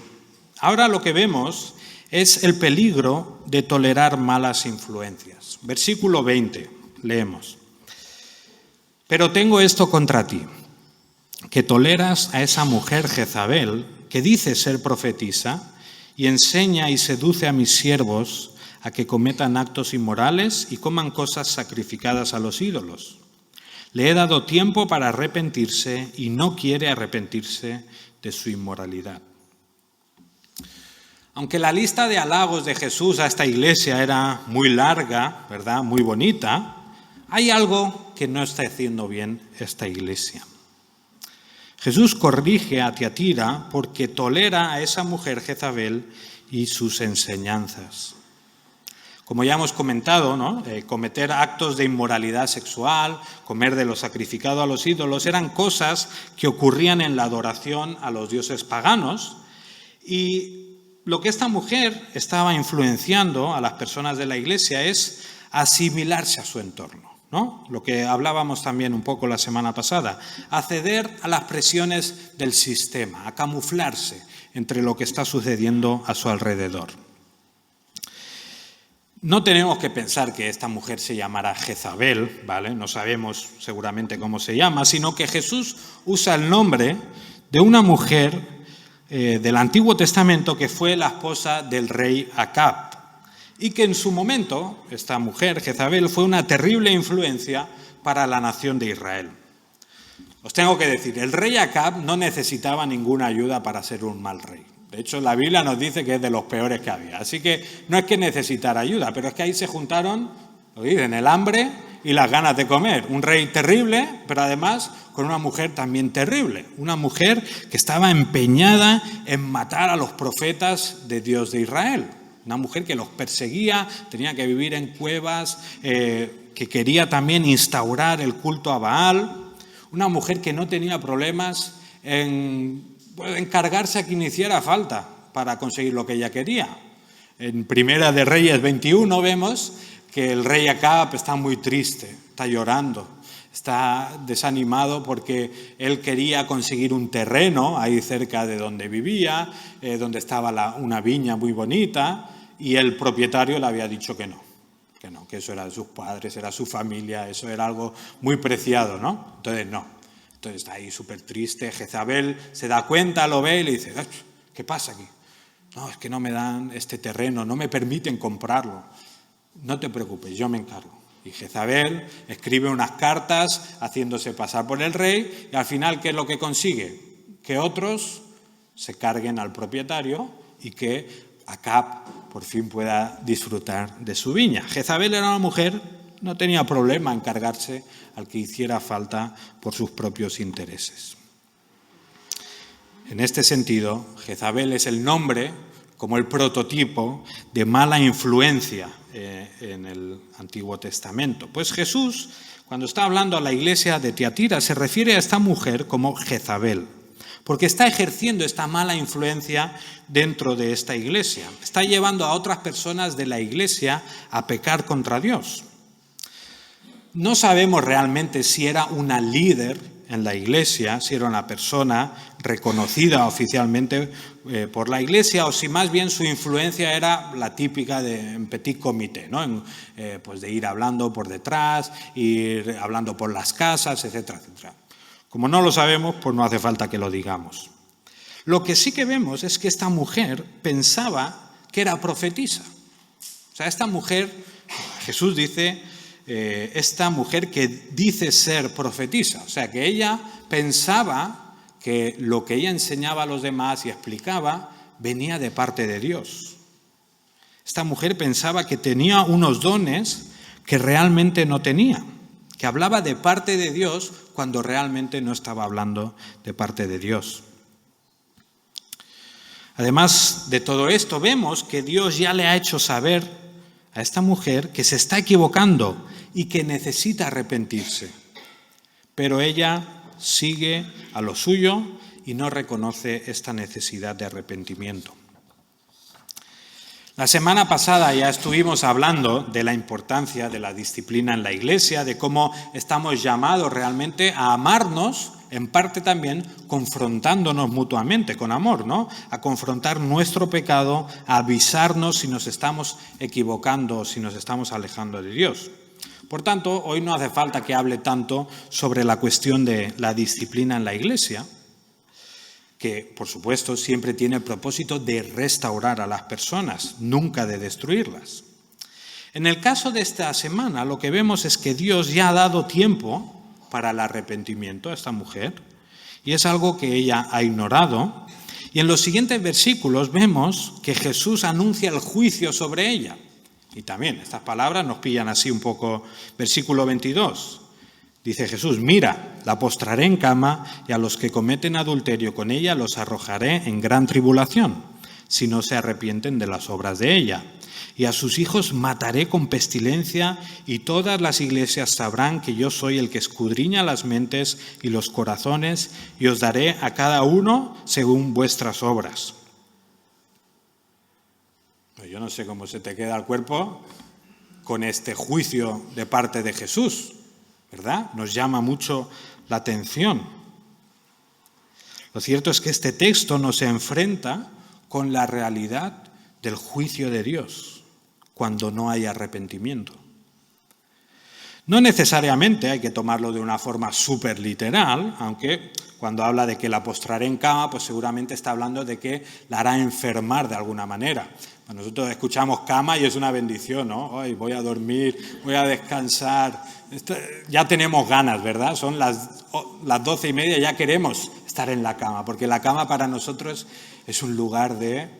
Speaker 1: Ahora lo que vemos es el peligro de tolerar malas influencias. Versículo 20, leemos. Pero tengo esto contra ti, que toleras a esa mujer Jezabel, que dice ser profetisa, y enseña y seduce a mis siervos a que cometan actos inmorales y coman cosas sacrificadas a los ídolos. Le he dado tiempo para arrepentirse y no quiere arrepentirse de su inmoralidad. Aunque la lista de halagos de Jesús a esta iglesia era muy larga, ¿verdad?, muy bonita, hay algo que no está haciendo bien esta iglesia. Jesús corrige a Tiatira porque tolera a esa mujer Jezabel y sus enseñanzas. Como ya hemos comentado, ¿no?, cometer actos de inmoralidad sexual, comer de lo sacrificado a los ídolos, eran cosas que ocurrían en la adoración a los dioses paganos. Y lo que esta mujer estaba influenciando a las personas de la iglesia es asimilarse a su entorno, ¿no? Lo que hablábamos también un poco la semana pasada, acceder a las presiones del sistema, a camuflarse entre lo que está sucediendo a su alrededor. No tenemos que pensar que esta mujer se llamara Jezabel, ¿vale? No sabemos seguramente cómo se llama, sino que Jesús usa el nombre de una mujer del Antiguo Testamento que fue la esposa del rey Acab y que en su momento, esta mujer, Jezabel, fue una terrible influencia para la nación de Israel. Os tengo que decir, el rey Acab no necesitaba ninguna ayuda para ser un mal rey. De hecho, la Biblia nos dice que es de los peores que había. Así que no es que necesitara ayuda, pero es que ahí se juntaron, lo dicen, el hambre y las ganas de comer. Un rey terrible, pero además con una mujer también terrible. Una mujer que estaba empeñada en matar a los profetas de Dios de Israel. Una mujer que los perseguía, tenía que vivir en cuevas, que quería también instaurar el culto a Baal. Una mujer que no tenía problemas en encargarse a quien hiciera falta para conseguir lo que ella quería. En Primera de Reyes 21 vemos que el rey Acab está muy triste, está llorando, está desanimado porque él quería conseguir un terreno ahí cerca de donde vivía, donde estaba una viña muy bonita, y el propietario le había dicho que no, que eso era de sus padres, era su familia, eso era algo muy preciado, ¿no? Entonces no. Entonces está ahí súper triste. Jezabel se da cuenta, lo ve y le dice, ¿qué pasa aquí? No, es que no me dan este terreno, no me permiten comprarlo. No te preocupes, yo me encargo. Y Jezabel escribe unas cartas haciéndose pasar por el rey y al final, ¿qué es lo que consigue? Que otros se carguen al propietario y que Acab por fin pueda disfrutar de su viña. Jezabel era una mujer, no tenía problema en cargarse al que hiciera falta por sus propios intereses. En este sentido, Jezabel es el nombre como el prototipo de mala influencia en el Antiguo Testamento. Pues Jesús, cuando está hablando a la iglesia de Tiatira, se refiere a esta mujer como Jezabel, porque está ejerciendo esta mala influencia dentro de esta iglesia. Está llevando a otras personas de la iglesia a pecar contra Dios. No sabemos realmente si era una líder en la iglesia, si era una persona reconocida oficialmente por la iglesia, o si más bien su influencia era la típica de en petit comité, ¿no? Pues de ir hablando por detrás, ir hablando por las casas, etcétera, etcétera. Como no lo sabemos, pues no hace falta que lo digamos. Lo que sí que vemos es que esta mujer pensaba que era profetisa. O sea, esta mujer, Jesús dice, esta mujer que dice ser profetisa. O sea, que ella pensaba que lo que ella enseñaba a los demás y explicaba venía de parte de Dios. Esta mujer pensaba que tenía unos dones que realmente no tenía, que hablaba de parte de Dios cuando realmente no estaba hablando de parte de Dios. Además de todo esto, vemos que Dios ya le ha hecho saber a esta mujer que se está equivocando y que necesita arrepentirse. Pero ella sigue a lo suyo y no reconoce esta necesidad de arrepentimiento. La semana pasada ya estuvimos hablando de la importancia de la disciplina en la iglesia, de cómo estamos llamados realmente a amarnos, en parte también confrontándonos mutuamente con amor, ¿no? A confrontar nuestro pecado, a avisarnos si nos estamos equivocando, si nos estamos alejando de Dios. Por tanto, hoy no hace falta que hable tanto sobre la cuestión de la disciplina en la iglesia, que, por supuesto, siempre tiene el propósito de restaurar a las personas, nunca de destruirlas. En el caso de esta semana, lo que vemos es que Dios ya ha dado tiempo para el arrepentimiento a esta mujer, y es algo que ella ha ignorado. Y en los siguientes versículos vemos que Jesús anuncia el juicio sobre ella. Y también estas palabras nos pillan así un poco. Versículo 22. Dice Jesús: mira, la postraré en cama y a los que cometen adulterio con ella los arrojaré en gran tribulación, si no se arrepienten de las obras de ella. Y a sus hijos mataré con pestilencia, y todas las iglesias sabrán que yo soy el que escudriña las mentes y los corazones, y os daré a cada uno según vuestras obras. Yo no sé cómo se te queda el cuerpo con este juicio de parte de Jesús, ¿verdad? Nos llama mucho la atención. Lo cierto es que este texto nos enfrenta con la realidad del juicio de Dios cuando no hay arrepentimiento. No necesariamente hay que tomarlo de una forma súper literal, aunque cuando habla de que la postraré en cama, pues seguramente está hablando de que la hará enfermar de alguna manera. Nosotros escuchamos cama y es una bendición, ¿no? Ay, voy a dormir, voy a descansar. Ya tenemos ganas, ¿verdad? Son las 12:30, ya queremos estar en la cama, porque la cama para nosotros es un lugar de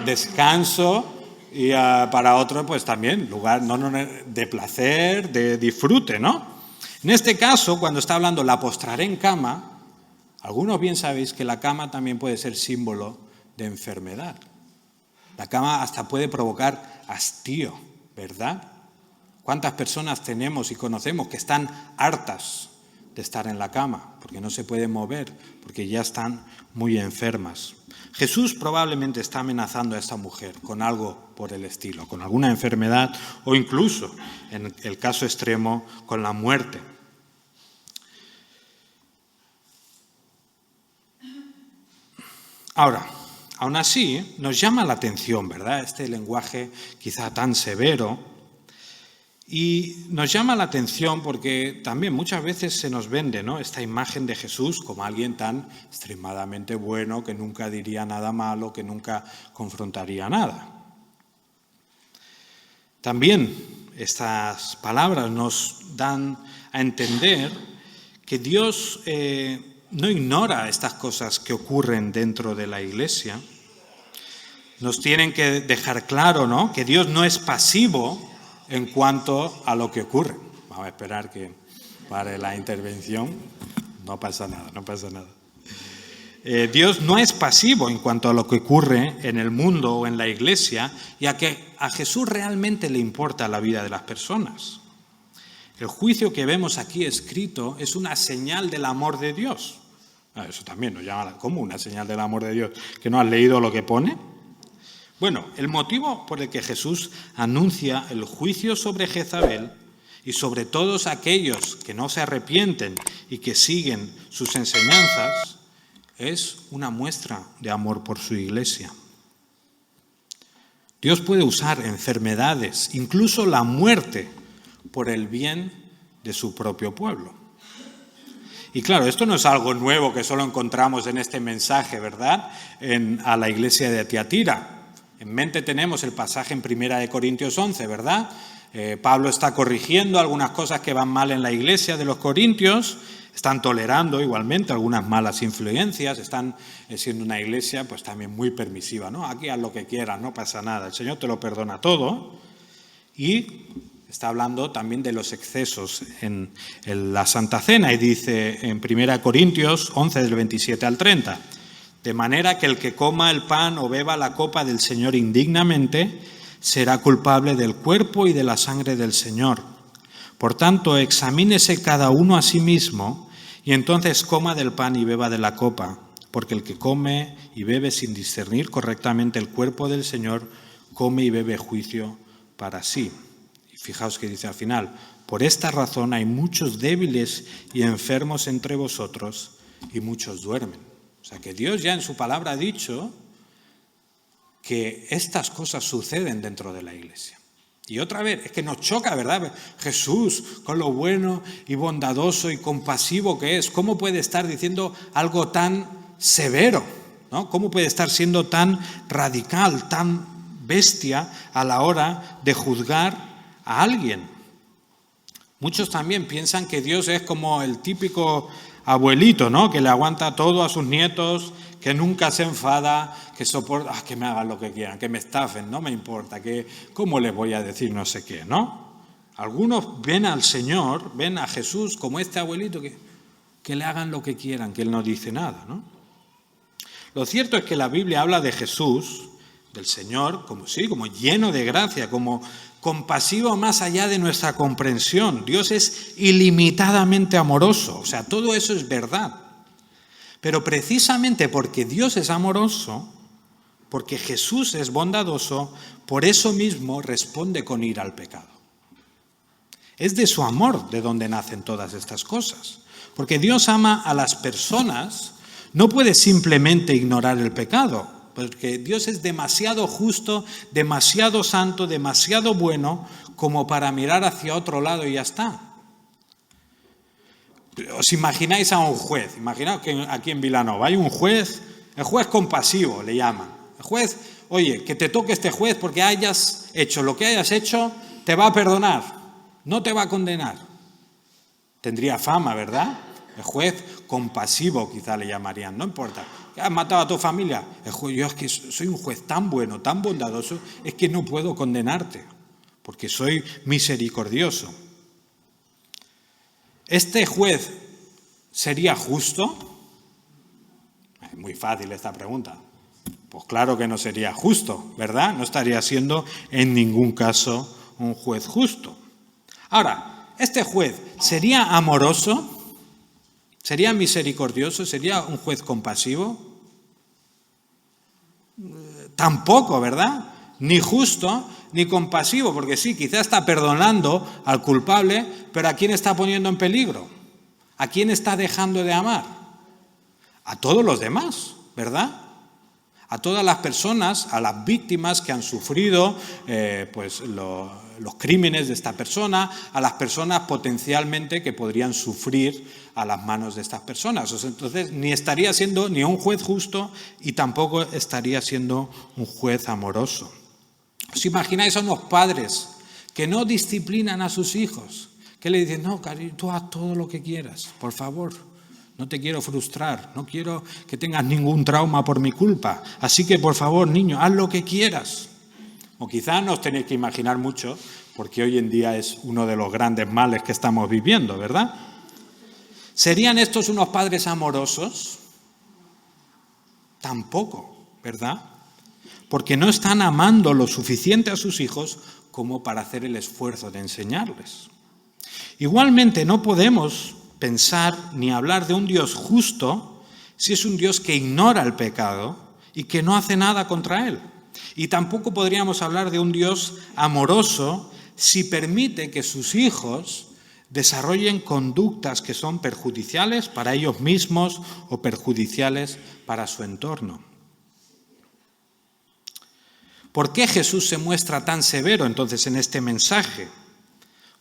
Speaker 1: descanso y para otros pues también lugar de placer, de disfrute, ¿no? En este caso, cuando está hablando la postraré en cama, algunos bien sabéis que la cama también puede ser símbolo de enfermedad. La cama hasta puede provocar hastío, ¿verdad? ¿Cuántas personas tenemos y conocemos que están hartas de estar en la cama porque no se pueden mover, porque ya están muy enfermas? Jesús probablemente está amenazando a esta mujer con algo por el estilo, con alguna enfermedad o incluso, en el caso extremo, con la muerte. Ahora, aún así, nos llama la atención, ¿verdad? Este lenguaje quizá tan severo. Y nos llama la atención porque también muchas veces se nos vende, ¿no?, esta imagen de Jesús como alguien tan extremadamente bueno, que nunca diría nada malo, que nunca confrontaría nada. También estas palabras nos dan a entender que Dios no ignora estas cosas que ocurren dentro de la iglesia. Nos tienen que dejar claro, ¿no?, que Dios no es pasivo en cuanto a lo que ocurre. Vamos a esperar que pare la intervención. No pasa nada, no pasa nada. Dios no es pasivo en cuanto a lo que ocurre en el mundo o en la iglesia, y a que a Jesús realmente le importa la vida de las personas. El juicio que vemos aquí escrito es una señal del amor de Dios. Eso también nos llama como una señal del amor de Dios. ¿Que no has leído lo que pone? Bueno, el motivo por el que Jesús anuncia el juicio sobre Jezabel y sobre todos aquellos que no se arrepienten y que siguen sus enseñanzas es una muestra de amor por su iglesia. Dios puede usar enfermedades, incluso la muerte, por el bien de su propio pueblo. Y claro, esto no es algo nuevo que solo encontramos en este mensaje, ¿verdad? A la iglesia de Tiatira. En mente tenemos el pasaje en 1 Corintios 11, ¿verdad? Pablo está corrigiendo algunas cosas que van mal en la iglesia de los corintios, están tolerando igualmente algunas malas influencias, están siendo una iglesia pues también muy permisiva, ¿no? Aquí haz lo que quieras, no pasa nada, el Señor te lo perdona todo. Y está hablando también de los excesos en la Santa Cena y dice en 1 Corintios 11 del 27 al 30, de manera que el que coma el pan o beba la copa del Señor indignamente será culpable del cuerpo y de la sangre del Señor. Por tanto, examínese cada uno a sí mismo y entonces coma del pan y beba de la copa, porque el que come y bebe sin discernir correctamente el cuerpo del Señor, come y bebe juicio para sí. Y fijaos que dice al final, por esta razón hay muchos débiles y enfermos entre vosotros y muchos duermen. O sea que Dios ya en su palabra ha dicho que estas cosas suceden dentro de la iglesia. Y otra vez, es que nos choca, ¿verdad? Jesús, con lo bueno y bondadoso y compasivo que es, ¿cómo puede estar diciendo algo tan severo? ¿No? ¿Cómo puede estar siendo tan radical, tan bestia a la hora de juzgar a alguien? Muchos también piensan que Dios es como el típico abuelito, ¿no? Que le aguanta todo a sus nietos, que nunca se enfada, que soporta, que me hagan lo que quieran, que me estafen, no me importa, que cómo les voy a decir no sé qué, ¿no? Algunos ven al Señor, ven a Jesús como este abuelito que le hagan lo que quieran, que Él no dice nada, ¿no? Lo cierto es que la Biblia habla de Jesús, del Señor, como lleno de gracia, como compasivo más allá de nuestra comprensión. Dios es ilimitadamente amoroso, o sea, todo eso es verdad. Pero precisamente porque Dios es amoroso, porque Jesús es bondadoso, por eso mismo responde con ira al pecado. Es de su amor de donde nacen todas estas cosas. Porque Dios ama a las personas, no puede simplemente ignorar el pecado, porque Dios es demasiado justo, demasiado santo, demasiado bueno, como para mirar hacia otro lado y ya está. ¿Os imagináis a un juez? Imaginaos que aquí en Vilanova hay un juez, el juez compasivo le llaman. El juez, oye, que te toque este juez porque hayas hecho lo que hayas hecho, te va a perdonar, no te va a condenar. Tendría fama, ¿verdad? El juez compasivo quizá le llamarían, no importa. ¿Has matado a tu familia? El juez, yo es que soy un juez tan bueno, tan bondadoso, es que no puedo condenarte, porque soy misericordioso. ¿Este juez sería justo? Es muy fácil esta pregunta. Pues claro que no sería justo, ¿verdad? No estaría siendo en ningún caso un juez justo. Ahora, ¿este juez sería amoroso? ¿Sería misericordioso? ¿Sería un juez compasivo? Tampoco, ¿verdad? Ni justo ni compasivo, porque sí, quizá está perdonando al culpable, pero ¿a quién está poniendo en peligro? ¿A quién está dejando de amar? A todos los demás, ¿verdad? A todas las personas, a las víctimas que han sufrido los crímenes de esta persona, a las personas potencialmente que podrían sufrir a las manos de estas personas. Entonces, ni estaría siendo ni un juez justo y tampoco estaría siendo un juez amoroso. ¿Os imagináis a unos padres que no disciplinan a sus hijos? Que le dicen, no, cariño, tú haz todo lo que quieras, por favor. No te quiero frustrar, no quiero que tengas ningún trauma por mi culpa. Así que, por favor, niño, haz lo que quieras. O quizás no os tenéis que imaginar mucho, porque hoy en día es uno de los grandes males que estamos viviendo, ¿verdad? ¿Serían estos unos padres amorosos? Tampoco, ¿verdad? Porque no están amando lo suficiente a sus hijos como para hacer el esfuerzo de enseñarles. Igualmente, no podemos pensar ni hablar de un Dios justo si es un Dios que ignora el pecado y que no hace nada contra él. Y tampoco podríamos hablar de un Dios amoroso si permite que sus hijos desarrollen conductas que son perjudiciales para ellos mismos o perjudiciales para su entorno. ¿Por qué Jesús se muestra tan severo entonces en este mensaje?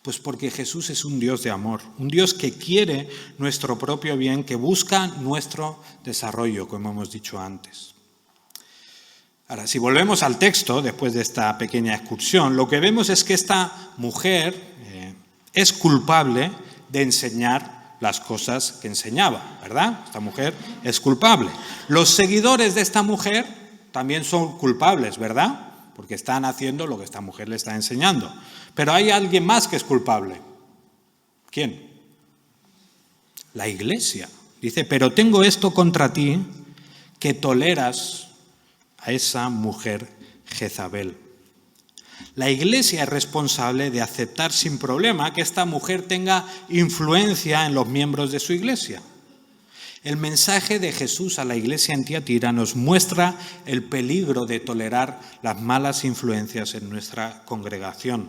Speaker 1: Pues porque Jesús es un Dios de amor, un Dios que quiere nuestro propio bien, que busca nuestro desarrollo, como hemos dicho antes. Ahora, si volvemos al texto, después de esta pequeña excursión, lo que vemos es que esta mujer es culpable de enseñar las cosas que enseñaba, ¿verdad? Esta mujer es culpable. Los seguidores de esta mujer también son culpables, ¿verdad? Porque están haciendo lo que esta mujer le está enseñando. Pero hay alguien más que es culpable. ¿Quién? La Iglesia. Dice, pero tengo esto contra ti, que toleras a esa mujer Jezabel. La Iglesia es responsable de aceptar sin problema que esta mujer tenga influencia en los miembros de su Iglesia. El mensaje de Jesús a la Iglesia en Tiatira nos muestra el peligro de tolerar las malas influencias en nuestra congregación.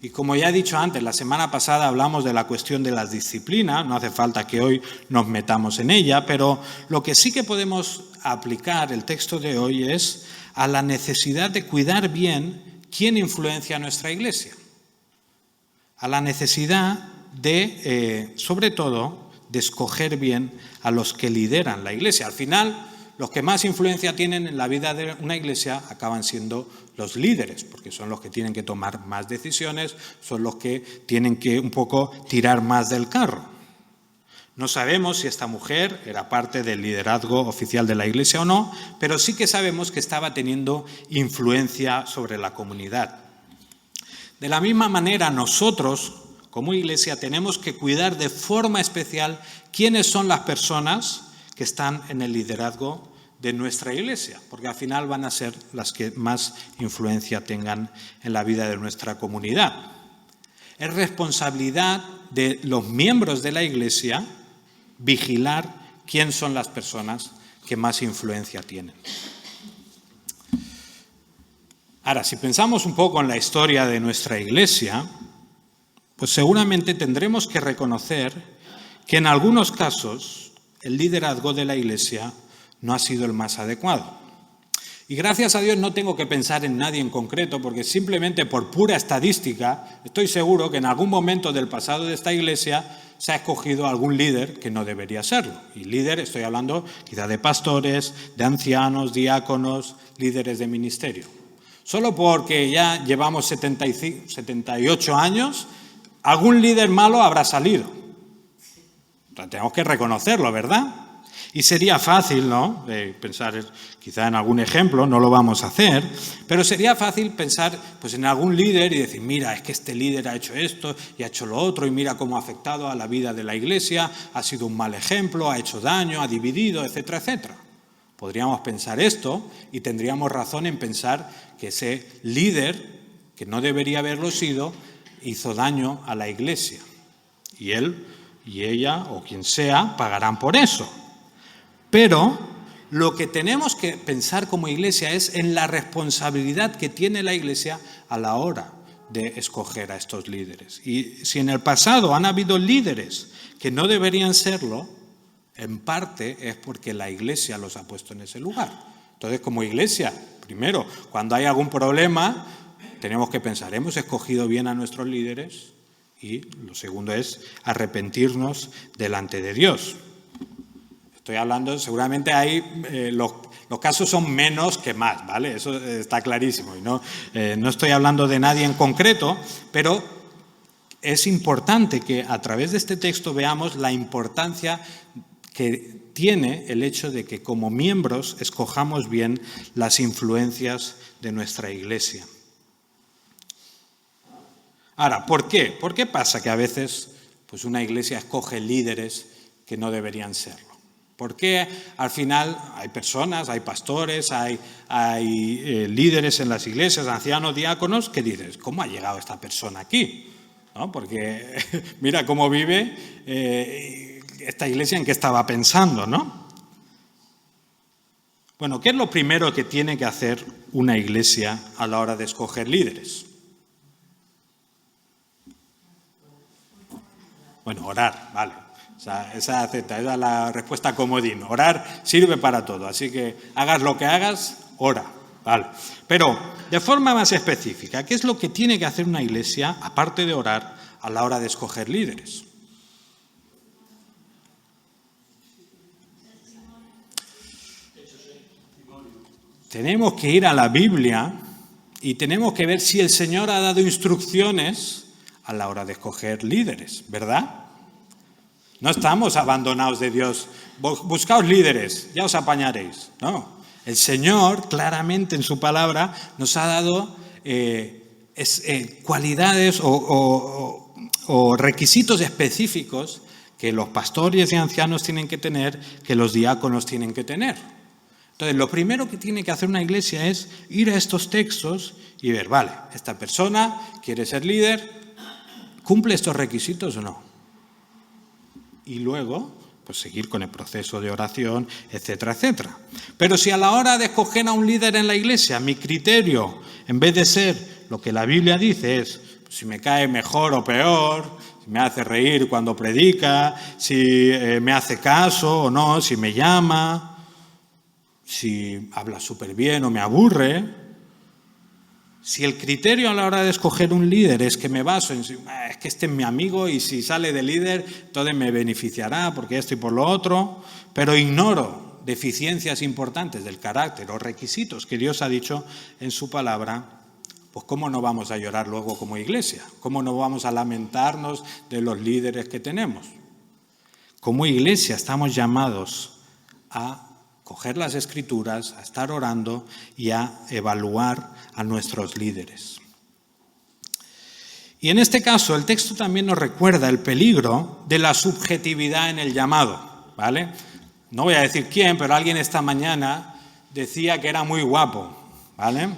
Speaker 1: Y como ya he dicho antes, la semana pasada hablamos de la cuestión de las disciplinas, no hace falta que hoy nos metamos en ella, pero lo que sí que podemos aplicar el texto de hoy es a la necesidad de cuidar bien quién influencia a nuestra Iglesia, a la necesidad de, sobre todo, de escoger bien a los que lideran la Iglesia. Al final, los que más influencia tienen en la vida de una Iglesia acaban siendo los líderes, porque son los que tienen que tomar más decisiones, son los que tienen que un poco tirar más del carro. No sabemos si esta mujer era parte del liderazgo oficial de la Iglesia o no, pero sí que sabemos que estaba teniendo influencia sobre la comunidad. De la misma manera, nosotros, como Iglesia, tenemos que cuidar de forma especial quiénes son las personas que están en el liderazgo de nuestra Iglesia, porque al final van a ser las que más influencia tengan en la vida de nuestra comunidad. Es responsabilidad de los miembros de la Iglesia vigilar quién son las personas que más influencia tienen. Ahora, si pensamos un poco en la historia de nuestra Iglesia, pues seguramente tendremos que reconocer que en algunos casos el liderazgo de la Iglesia no ha sido el más adecuado. Y gracias a Dios no tengo que pensar en nadie en concreto, porque simplemente por pura estadística estoy seguro que en algún momento del pasado de esta Iglesia se ha escogido algún líder que no debería serlo. Y líder, estoy hablando quizá de pastores, de ancianos, diáconos, líderes de ministerio. Solo porque ya llevamos 78 años, algún líder malo habrá salido. Entonces, tenemos que reconocerlo, ¿verdad? Y sería fácil, ¿no?, pensar quizá en algún ejemplo, no lo vamos a hacer, pero sería fácil pensar pues, en algún líder y decir, mira, es que este líder ha hecho esto y ha hecho lo otro y mira cómo ha afectado a la vida de la Iglesia, ha sido un mal ejemplo, ha hecho daño, ha dividido, etcétera, etcétera. Podríamos pensar esto y tendríamos razón en pensar que ese líder, que no debería haberlo sido, hizo daño a la Iglesia. Y él y ella, o quien sea, pagarán por eso. Pero lo que tenemos que pensar como Iglesia es en la responsabilidad que tiene la Iglesia a la hora de escoger a estos líderes. Y si en el pasado han habido líderes que no deberían serlo, en parte es porque la Iglesia los ha puesto en ese lugar. Entonces, como Iglesia, primero, cuando hay algún problema, tenemos que pensar, ¿hemos escogido bien a nuestros líderes? Y lo segundo es arrepentirnos delante de Dios. Estoy hablando, seguramente hay, los casos son menos que más, ¿vale? Eso está clarísimo. Y no estoy hablando de nadie en concreto, pero es importante que a través de este texto veamos la importancia que tiene el hecho de que como miembros escojamos bien las influencias de nuestra Iglesia. Ahora, ¿por qué? ¿Por qué pasa que a veces pues una Iglesia escoge líderes que no deberían serlo? ¿Por qué al final hay personas, hay pastores, hay líderes en las iglesias, ancianos, diáconos, que dices, ¿cómo ha llegado esta persona aquí? ¿No? Porque mira cómo vive esta iglesia, en qué estaba pensando, ¿no? Bueno, ¿qué es lo primero que tiene que hacer una iglesia a la hora de escoger líderes? Bueno, orar, vale. O sea, esa es la respuesta comodín. Orar sirve para todo, así que hagas lo que hagas, ora, vale. Pero de forma más específica, ¿qué es lo que tiene que hacer una iglesia, aparte de orar, a la hora de escoger líderes? Tenemos que ir a la Biblia y tenemos que ver si el Señor ha dado instrucciones a la hora de escoger líderes, ¿verdad? No estamos abandonados de Dios. Buscaos líderes, ya os apañaréis. No, el Señor claramente en su palabra nos ha dado cualidades o requisitos específicos que los pastores y ancianos tienen que tener, que los diáconos tienen que tener. Entonces, lo primero que tiene que hacer una iglesia es ir a estos textos y ver, vale, esta persona quiere ser líder, ¿cumple estos requisitos o no? Y luego, pues seguir con el proceso de oración, etcétera, etcétera. Pero si a la hora de escoger a un líder en la iglesia, mi criterio, en vez de ser lo que la Biblia dice, es pues, si me cae mejor o peor, si me hace reír cuando predica, si me hace caso o no, si me llama, si habla súper bien o me aburre. Si el criterio a la hora de escoger un líder es que me baso en es que este es mi amigo y si sale de líder, entonces me beneficiará porque esto y por lo otro, pero ignoro deficiencias importantes del carácter o requisitos que Dios ha dicho en su palabra, pues ¿cómo no vamos a llorar luego como iglesia? ¿Cómo no vamos a lamentarnos de los líderes que tenemos? Como iglesia estamos llamados a coger las Escrituras, a estar orando y a evaluar a nuestros líderes. Y en este caso, el texto también nos recuerda el peligro de la subjetividad en el llamado, ¿vale? No voy a decir quién, pero alguien esta mañana decía que era muy guapo, ¿vale?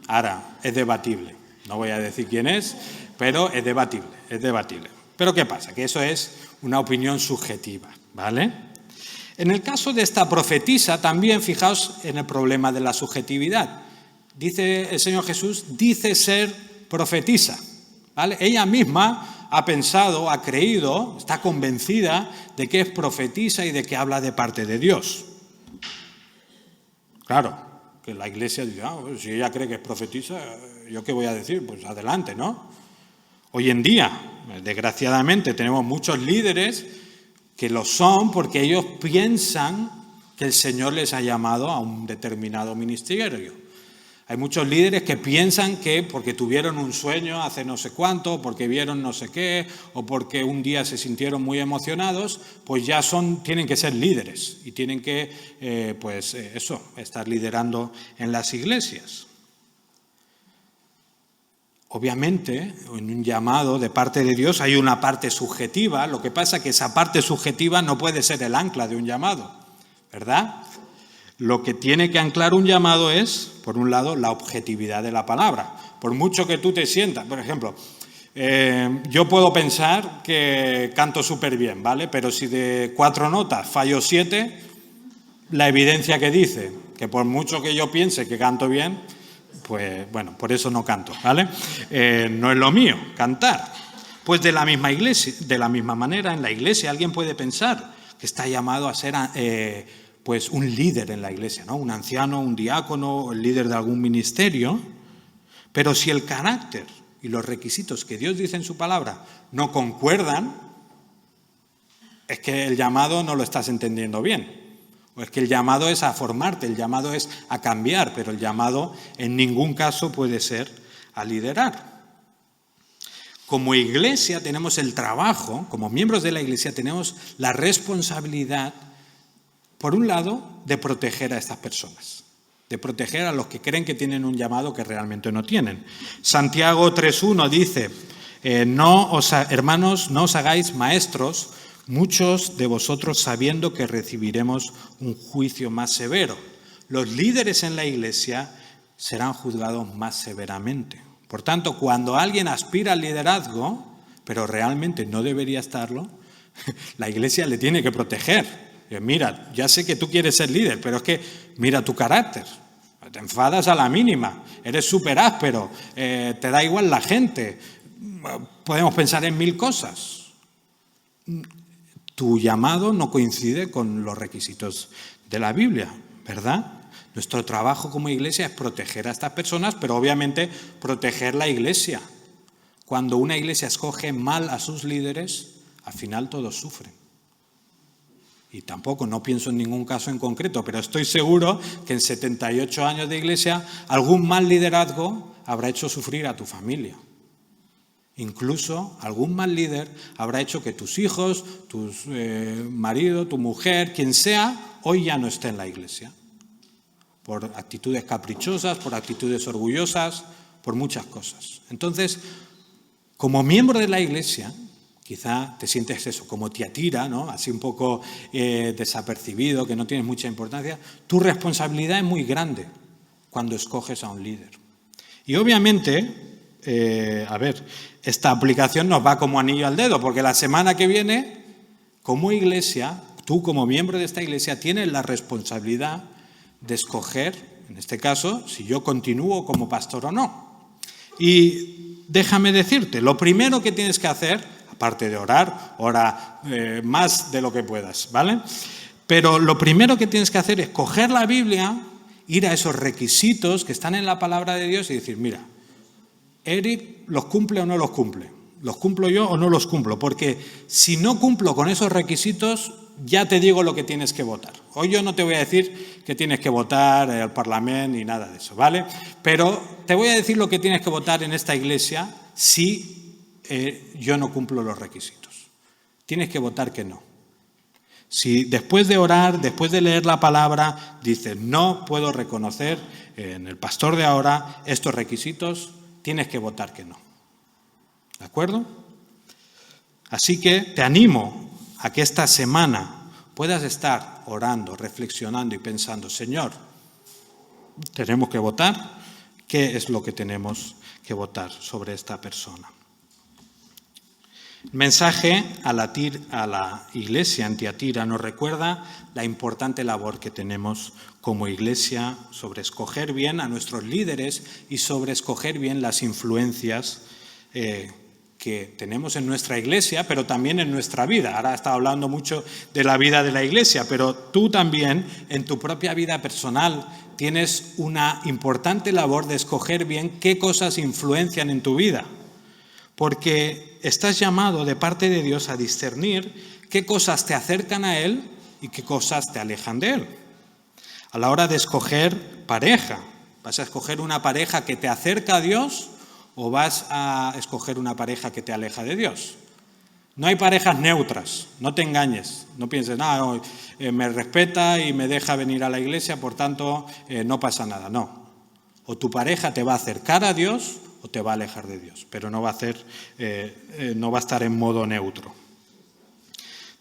Speaker 1: Ahora, es debatible. No voy a decir quién es, pero es debatible, es debatible. Pero ¿qué pasa? Que eso es una opinión subjetiva, ¿vale? En el caso de esta profetisa, también fijaos en el problema de la subjetividad. Dice el Señor Jesús, dice ser profetisa, ¿vale? Ella misma ha pensado, ha creído, está convencida de que es profetisa y de que habla de parte de Dios. Claro, que la iglesia dice, pues si ella cree que es profetisa, ¿yo qué voy a decir? Pues adelante, ¿no? Hoy en día, desgraciadamente, tenemos muchos líderes que lo son porque ellos piensan que el Señor les ha llamado a un determinado ministerio. Hay muchos líderes que piensan que porque tuvieron un sueño hace no sé cuánto, porque vieron no sé qué, o porque un día se sintieron muy emocionados, pues ya tienen que ser líderes y tienen que, estar liderando en las iglesias. Obviamente, en un llamado de parte de Dios hay una parte subjetiva, lo que pasa es que esa parte subjetiva no puede ser el ancla de un llamado, ¿verdad? Lo que tiene que anclar un llamado es, por un lado, la objetividad de la palabra. Por mucho que tú te sientas, por ejemplo, yo puedo pensar que canto súper bien, ¿vale? Pero si de 4 notas fallo 7, la evidencia que dice que por mucho que yo piense que canto bien, pues bueno, por eso no canto, ¿vale? No es lo mío, cantar. Pues de la misma manera, en la iglesia alguien puede pensar que está llamado a ser pues un líder en la iglesia, ¿no? Un anciano, un diácono, el líder de algún ministerio, pero si el carácter y los requisitos que Dios dice en su palabra no concuerdan, es que el llamado no lo estás entendiendo bien. O es que el llamado es a formarte, el llamado es a cambiar, pero el llamado en ningún caso puede ser a liderar. Como iglesia tenemos el trabajo, como miembros de la iglesia tenemos la responsabilidad, por un lado, de proteger a estas personas, de proteger a los que creen que tienen un llamado que realmente no tienen. Santiago 3:1 dice, hermanos, no os hagáis maestros muchos de vosotros sabiendo que recibiremos un juicio más severo. Los líderes en la Iglesia serán juzgados más severamente. Por tanto, cuando alguien aspira al liderazgo, pero realmente no debería estarlo, la Iglesia le tiene que proteger. Mira, ya sé que tú quieres ser líder, pero es que mira tu carácter. Te enfadas a la mínima, eres súper áspero, te da igual la gente. Podemos pensar en 1000 cosas. Tu llamado no coincide con los requisitos de la Biblia, ¿verdad? Nuestro trabajo como Iglesia es proteger a estas personas, pero obviamente proteger la Iglesia. Cuando una Iglesia escoge mal a sus líderes, al final todos sufren. Y tampoco, no pienso en ningún caso en concreto, pero estoy seguro que en 78 años de Iglesia algún mal liderazgo habrá hecho sufrir a tu familia. Incluso algún mal líder habrá hecho que tus hijos, tu marido, tu mujer, quien sea, hoy ya no esté en la Iglesia. Por actitudes caprichosas, por actitudes orgullosas, por muchas cosas. Entonces, como miembro de la Iglesia, quizá te sientes eso, como Tiatira, ¿no? Así un poco desapercibido, que no tienes mucha importancia. Tu responsabilidad es muy grande cuando escoges a un líder. Y obviamente, esta aplicación nos va como anillo al dedo, porque la semana que viene, como Iglesia, tú como miembro de esta Iglesia, tienes la responsabilidad de escoger, en este caso, si yo continúo como pastor o no. Y déjame decirte, lo primero que tienes que hacer, aparte de orar, ora más de lo que puedas, ¿vale? Pero lo primero que tienes que hacer es coger la Biblia, ir a esos requisitos que están en la palabra de Dios y decir, mira, Eric los cumple o no los cumple, los cumplo yo o no los cumplo, porque si no cumplo con esos requisitos, ya te digo lo que tienes que votar. Hoy yo no te voy a decir que tienes que votar al Parlamento ni nada de eso, ¿vale? Pero te voy a decir lo que tienes que votar en esta Iglesia si yo no cumplo los requisitos. Tienes que votar que no. Si después de orar, después de leer la palabra, dices, no puedo reconocer en el pastor de ahora estos requisitos, tienes que votar que no. ¿De acuerdo? Así que te animo a que esta semana puedas estar orando, reflexionando y pensando, Señor, tenemos que votar, ¿qué es lo que tenemos que votar sobre esta persona? El mensaje a la Iglesia en Tiatira nos recuerda la importante labor que tenemos como Iglesia sobre escoger bien a nuestros líderes y sobre escoger bien las influencias que tenemos en nuestra Iglesia, pero también en nuestra vida. Ahora he estado hablando mucho de la vida de la Iglesia, pero tú también en tu propia vida personal tienes una importante labor de escoger bien qué cosas influencian en tu vida. Porque estás llamado de parte de Dios a discernir qué cosas te acercan a Él y qué cosas te alejan de Él. A la hora de escoger pareja, ¿vas a escoger una pareja que te acerca a Dios o vas a escoger una pareja que te aleja de Dios? No hay parejas neutras, no te engañes, no pienses, me respeta y me deja venir a la iglesia, por tanto no pasa nada, no. O tu pareja te va a acercar a Dios o te va a alejar de Dios, pero no va a estar en modo neutro.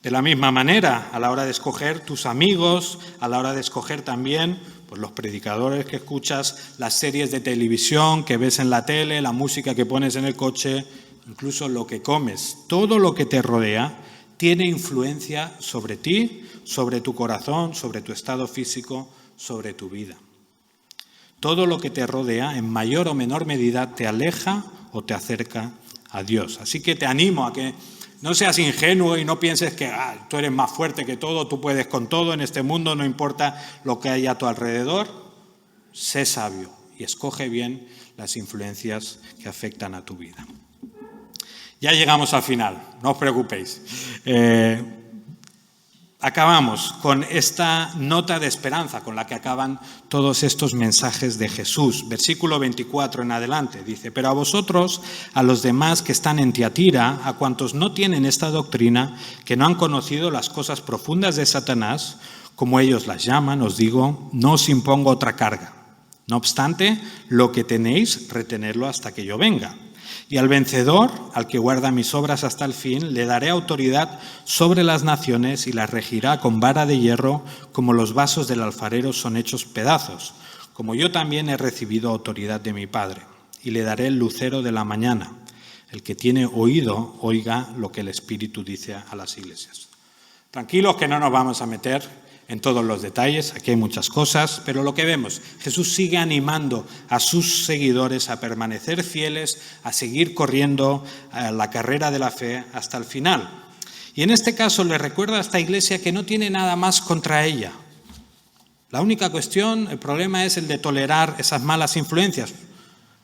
Speaker 1: De la misma manera, a la hora de escoger tus amigos, a la hora de escoger también pues, los predicadores que escuchas, las series de televisión que ves en la tele, la música que pones en el coche, incluso lo que comes, todo lo que te rodea tiene influencia sobre ti, sobre tu corazón, sobre tu estado físico, sobre tu vida. Todo lo que te rodea, en mayor o menor medida, te aleja o te acerca a Dios. Así que te animo a que no seas ingenuo y no pienses que tú eres más fuerte que todo, tú puedes con todo en este mundo, no importa lo que haya a tu alrededor. Sé sabio y escoge bien las influencias que afectan a tu vida. Ya llegamos al final, no os preocupéis. Acabamos con esta nota de esperanza con la que acaban todos estos mensajes de Jesús. Versículo 24 en adelante dice, pero a vosotros, a los demás que están en Tiatira, a cuantos no tienen esta doctrina, que no han conocido las cosas profundas de Satanás, como ellos las llaman, os digo, no os impongo otra carga. No obstante, lo que tenéis, retenerlo hasta que yo venga. Y al vencedor, al que guarda mis obras hasta el fin, le daré autoridad sobre las naciones y las regirá con vara de hierro, como los vasos del alfarero son hechos pedazos, como yo también he recibido autoridad de mi Padre. Y le daré el lucero de la mañana. El que tiene oído, oiga lo que el Espíritu dice a las iglesias. Tranquilos, que no nos vamos a meter en todos los detalles, aquí hay muchas cosas, pero lo que vemos, Jesús sigue animando a sus seguidores a permanecer fieles, a seguir corriendo la carrera de la fe hasta el final. Y en este caso le recuerda a esta iglesia que no tiene nada más contra ella. La única cuestión, el problema es el de tolerar esas malas influencias,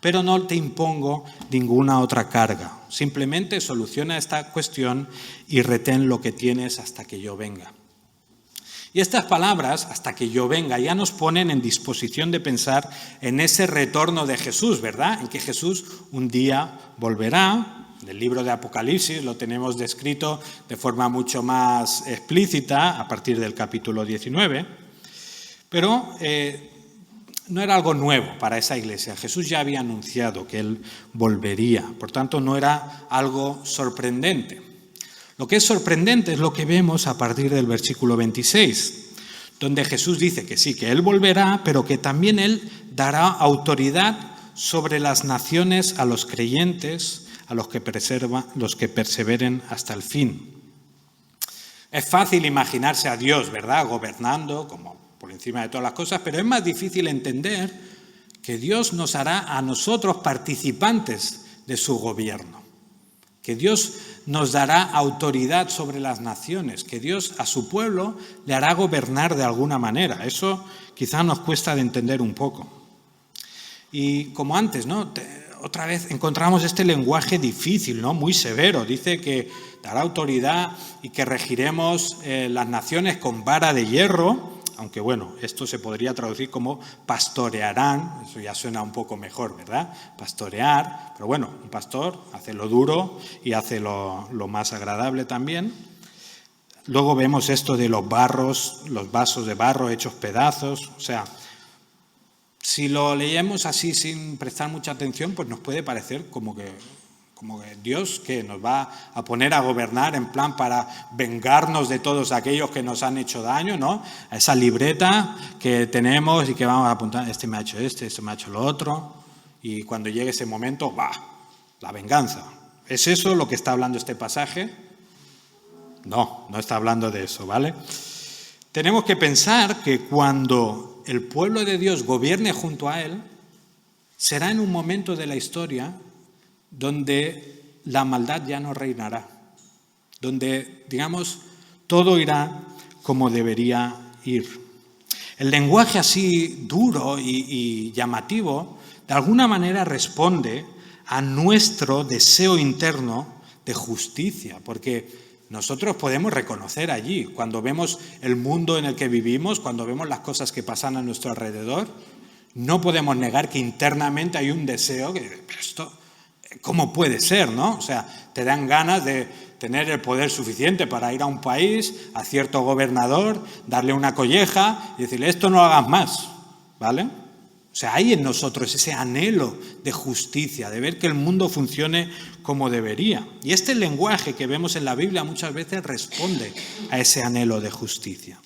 Speaker 1: pero no te impongo ninguna otra carga. Simplemente soluciona esta cuestión y retén lo que tienes hasta que yo venga. Y estas palabras, hasta que yo venga, ya nos ponen en disposición de pensar en ese retorno de Jesús, ¿verdad? En que Jesús un día volverá. En el libro de Apocalipsis lo tenemos descrito de forma mucho más explícita a partir del capítulo 19. Pero no era algo nuevo para esa iglesia. Jesús ya había anunciado que Él volvería. Por tanto, no era algo sorprendente. Lo que es sorprendente es lo que vemos a partir del versículo 26, donde Jesús dice que sí, que Él volverá, pero que también Él dará autoridad sobre las naciones a los creyentes, a los que perseveren hasta el fin. Es fácil imaginarse a Dios, ¿verdad?, gobernando como por encima de todas las cosas, pero es más difícil entender que Dios nos hará a nosotros participantes de su gobierno, que Dios nos dará autoridad sobre las naciones, que Dios a su pueblo le hará gobernar de alguna manera. Eso quizá nos cuesta de entender un poco. Y como antes, ¿no?, otra vez encontramos este lenguaje difícil, ¿no?, muy severo. Dice que dará autoridad y que regiremos las naciones con vara de hierro, aunque bueno, esto se podría traducir como pastorearán, eso ya suena un poco mejor, ¿verdad? Pastorear, pero bueno, un pastor hace lo duro y hace lo más agradable también. Luego vemos esto de los vasos de barro hechos pedazos, o sea, si lo leemos así sin prestar mucha atención, pues nos puede parecer como que Dios que nos va a poner a gobernar en plan para vengarnos de todos aquellos que nos han hecho daño, ¿no? A esa libreta que tenemos y que vamos a apuntar, este me ha hecho este me ha hecho lo otro, y cuando llegue ese momento, ¡bah!, la venganza. ¿Es eso lo que está hablando este pasaje? No está hablando de eso, ¿vale? Tenemos que pensar que cuando el pueblo de Dios gobierne junto a Él, será en un momento de la historia donde la maldad ya no reinará, donde, digamos, todo irá como debería ir. El lenguaje así duro y llamativo, de alguna manera responde a nuestro deseo interno de justicia, porque nosotros podemos reconocer allí, cuando vemos el mundo en el que vivimos, cuando vemos las cosas que pasan a nuestro alrededor, no podemos negar que internamente hay un deseo que, pero esto, ¿cómo puede ser, no? O sea, te dan ganas de tener el poder suficiente para ir a un país, a cierto gobernador, darle una colleja y decirle, esto no lo hagas más, ¿vale? O sea, hay en nosotros ese anhelo de justicia, de ver que el mundo funcione como debería. Y este lenguaje que vemos en la Biblia muchas veces responde a ese anhelo de justicia.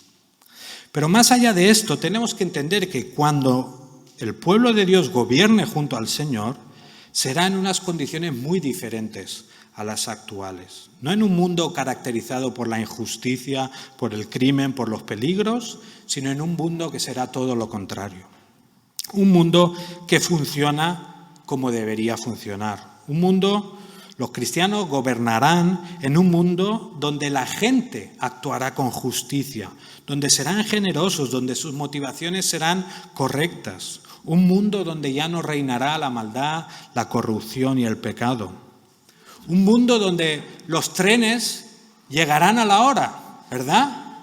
Speaker 1: Pero más allá de esto, tenemos que entender que cuando el pueblo de Dios gobierne junto al Señor, será en unas condiciones muy diferentes a las actuales. No en un mundo caracterizado por la injusticia, por el crimen, por los peligros, sino en un mundo que será todo lo contrario. Un mundo que funciona como debería funcionar. Un mundo, los cristianos gobernarán en un mundo donde la gente actuará con justicia, donde serán generosos, donde sus motivaciones serán correctas. Un mundo donde ya no reinará la maldad, la corrupción y el pecado. Un mundo donde los trenes llegarán a la hora, ¿verdad?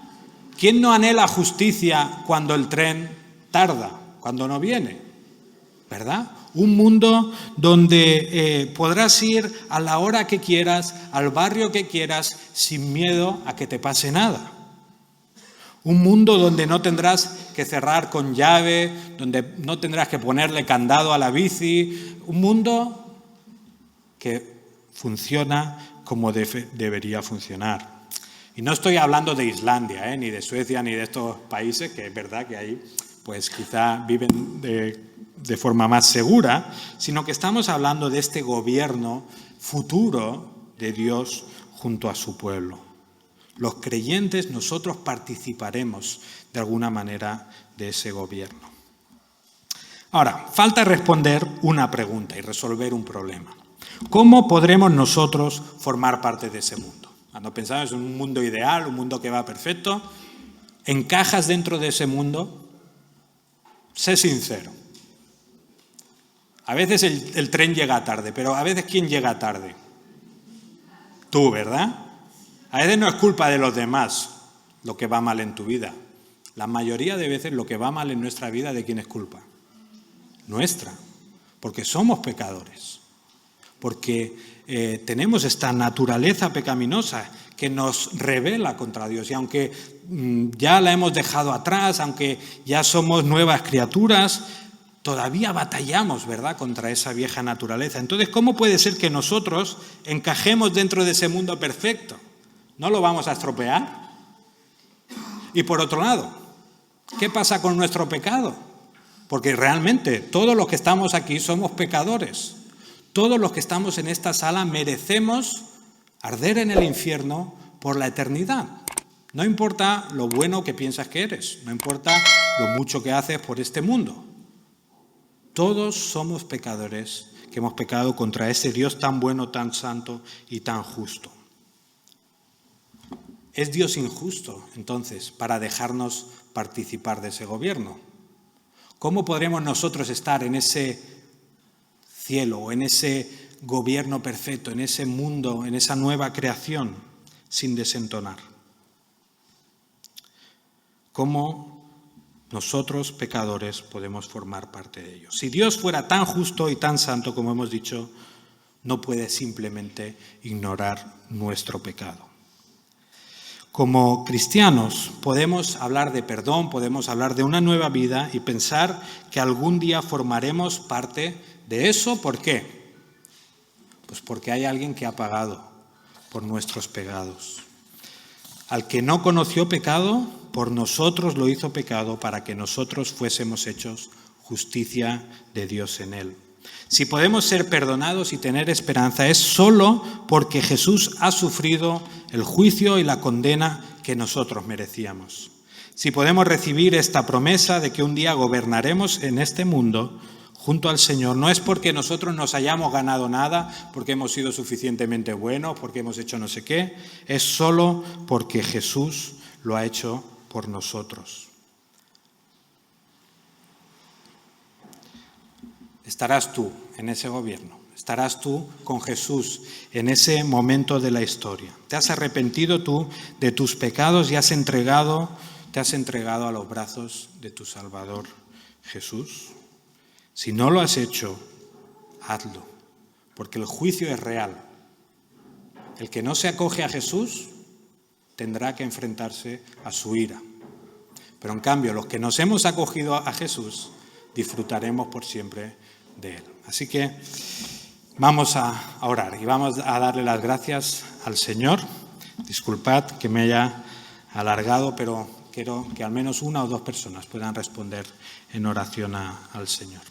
Speaker 1: ¿Quién no anhela justicia cuando el tren tarda, cuando no viene? ¿Verdad? Un mundo donde podrás ir a la hora que quieras, al barrio que quieras, sin miedo a que te pase nada. Un mundo donde no tendrás que cerrar con llave, donde no tendrás que ponerle candado a la bici. Un mundo que funciona como debería funcionar. Y no estoy hablando de Islandia, ni de Suecia, ni de estos países, que es verdad que ahí pues quizá viven de forma más segura, sino que estamos hablando de este gobierno futuro de Dios junto a su pueblo. Los creyentes, nosotros participaremos de alguna manera de ese gobierno. Ahora, falta responder una pregunta y resolver un problema. ¿Cómo podremos nosotros formar parte de ese mundo? Cuando pensamos en un mundo ideal, un mundo que va perfecto, ¿encajas dentro de ese mundo? Sé sincero. A veces el tren llega tarde, pero a veces ¿quién llega tarde? Tú, ¿verdad? A veces no es culpa de los demás lo que va mal en tu vida. La mayoría de veces lo que va mal en nuestra vida, ¿de quién es culpa? Nuestra, porque somos pecadores, porque tenemos esta naturaleza pecaminosa que nos rebela contra Dios. Y aunque ya la hemos dejado atrás, aunque ya somos nuevas criaturas, todavía batallamos, ¿verdad?, contra esa vieja naturaleza. Entonces, ¿cómo puede ser que nosotros encajemos dentro de ese mundo perfecto? ¿No lo vamos a estropear? Y por otro lado, ¿qué pasa con nuestro pecado? Porque realmente todos los que estamos aquí somos pecadores. Todos los que estamos en esta sala merecemos arder en el infierno por la eternidad. No importa lo bueno que piensas que eres, no importa lo mucho que haces por este mundo. Todos somos pecadores que hemos pecado contra ese Dios tan bueno, tan santo y tan justo. ¿Es Dios injusto, entonces, para dejarnos participar de ese gobierno? ¿Cómo podremos nosotros estar en ese cielo o en ese gobierno perfecto, en ese mundo, en esa nueva creación, sin desentonar? ¿Cómo nosotros, pecadores, podemos formar parte de ello? Si Dios fuera tan justo y tan santo, como hemos dicho, no puede simplemente ignorar nuestro pecado. Como cristianos podemos hablar de perdón, podemos hablar de una nueva vida y pensar que algún día formaremos parte de eso. ¿Por qué? Pues porque hay alguien que ha pagado por nuestros pecados. Al que no conoció pecado, por nosotros lo hizo pecado para que nosotros fuésemos hechos justicia de Dios en él. Si podemos ser perdonados y tener esperanza es solo porque Jesús ha sufrido el juicio y la condena que nosotros merecíamos. Si podemos recibir esta promesa de que un día gobernaremos en este mundo junto al Señor, no es porque nosotros nos hayamos ganado nada, porque hemos sido suficientemente buenos, porque hemos hecho no sé qué, es solo porque Jesús lo ha hecho por nosotros. Estarás tú en ese gobierno, estarás tú con Jesús en ese momento de la historia. ¿Te has arrepentido tú de tus pecados y te has entregado a los brazos de tu Salvador Jesús? Si no lo has hecho, hazlo, porque el juicio es real. El que no se acoge a Jesús tendrá que enfrentarse a su ira. Pero en cambio, los que nos hemos acogido a Jesús, disfrutaremos por siempre de él. Así que vamos a orar y vamos a darle las gracias al Señor. Disculpad que me haya alargado, pero quiero que al menos una o dos personas puedan responder en oración al Señor.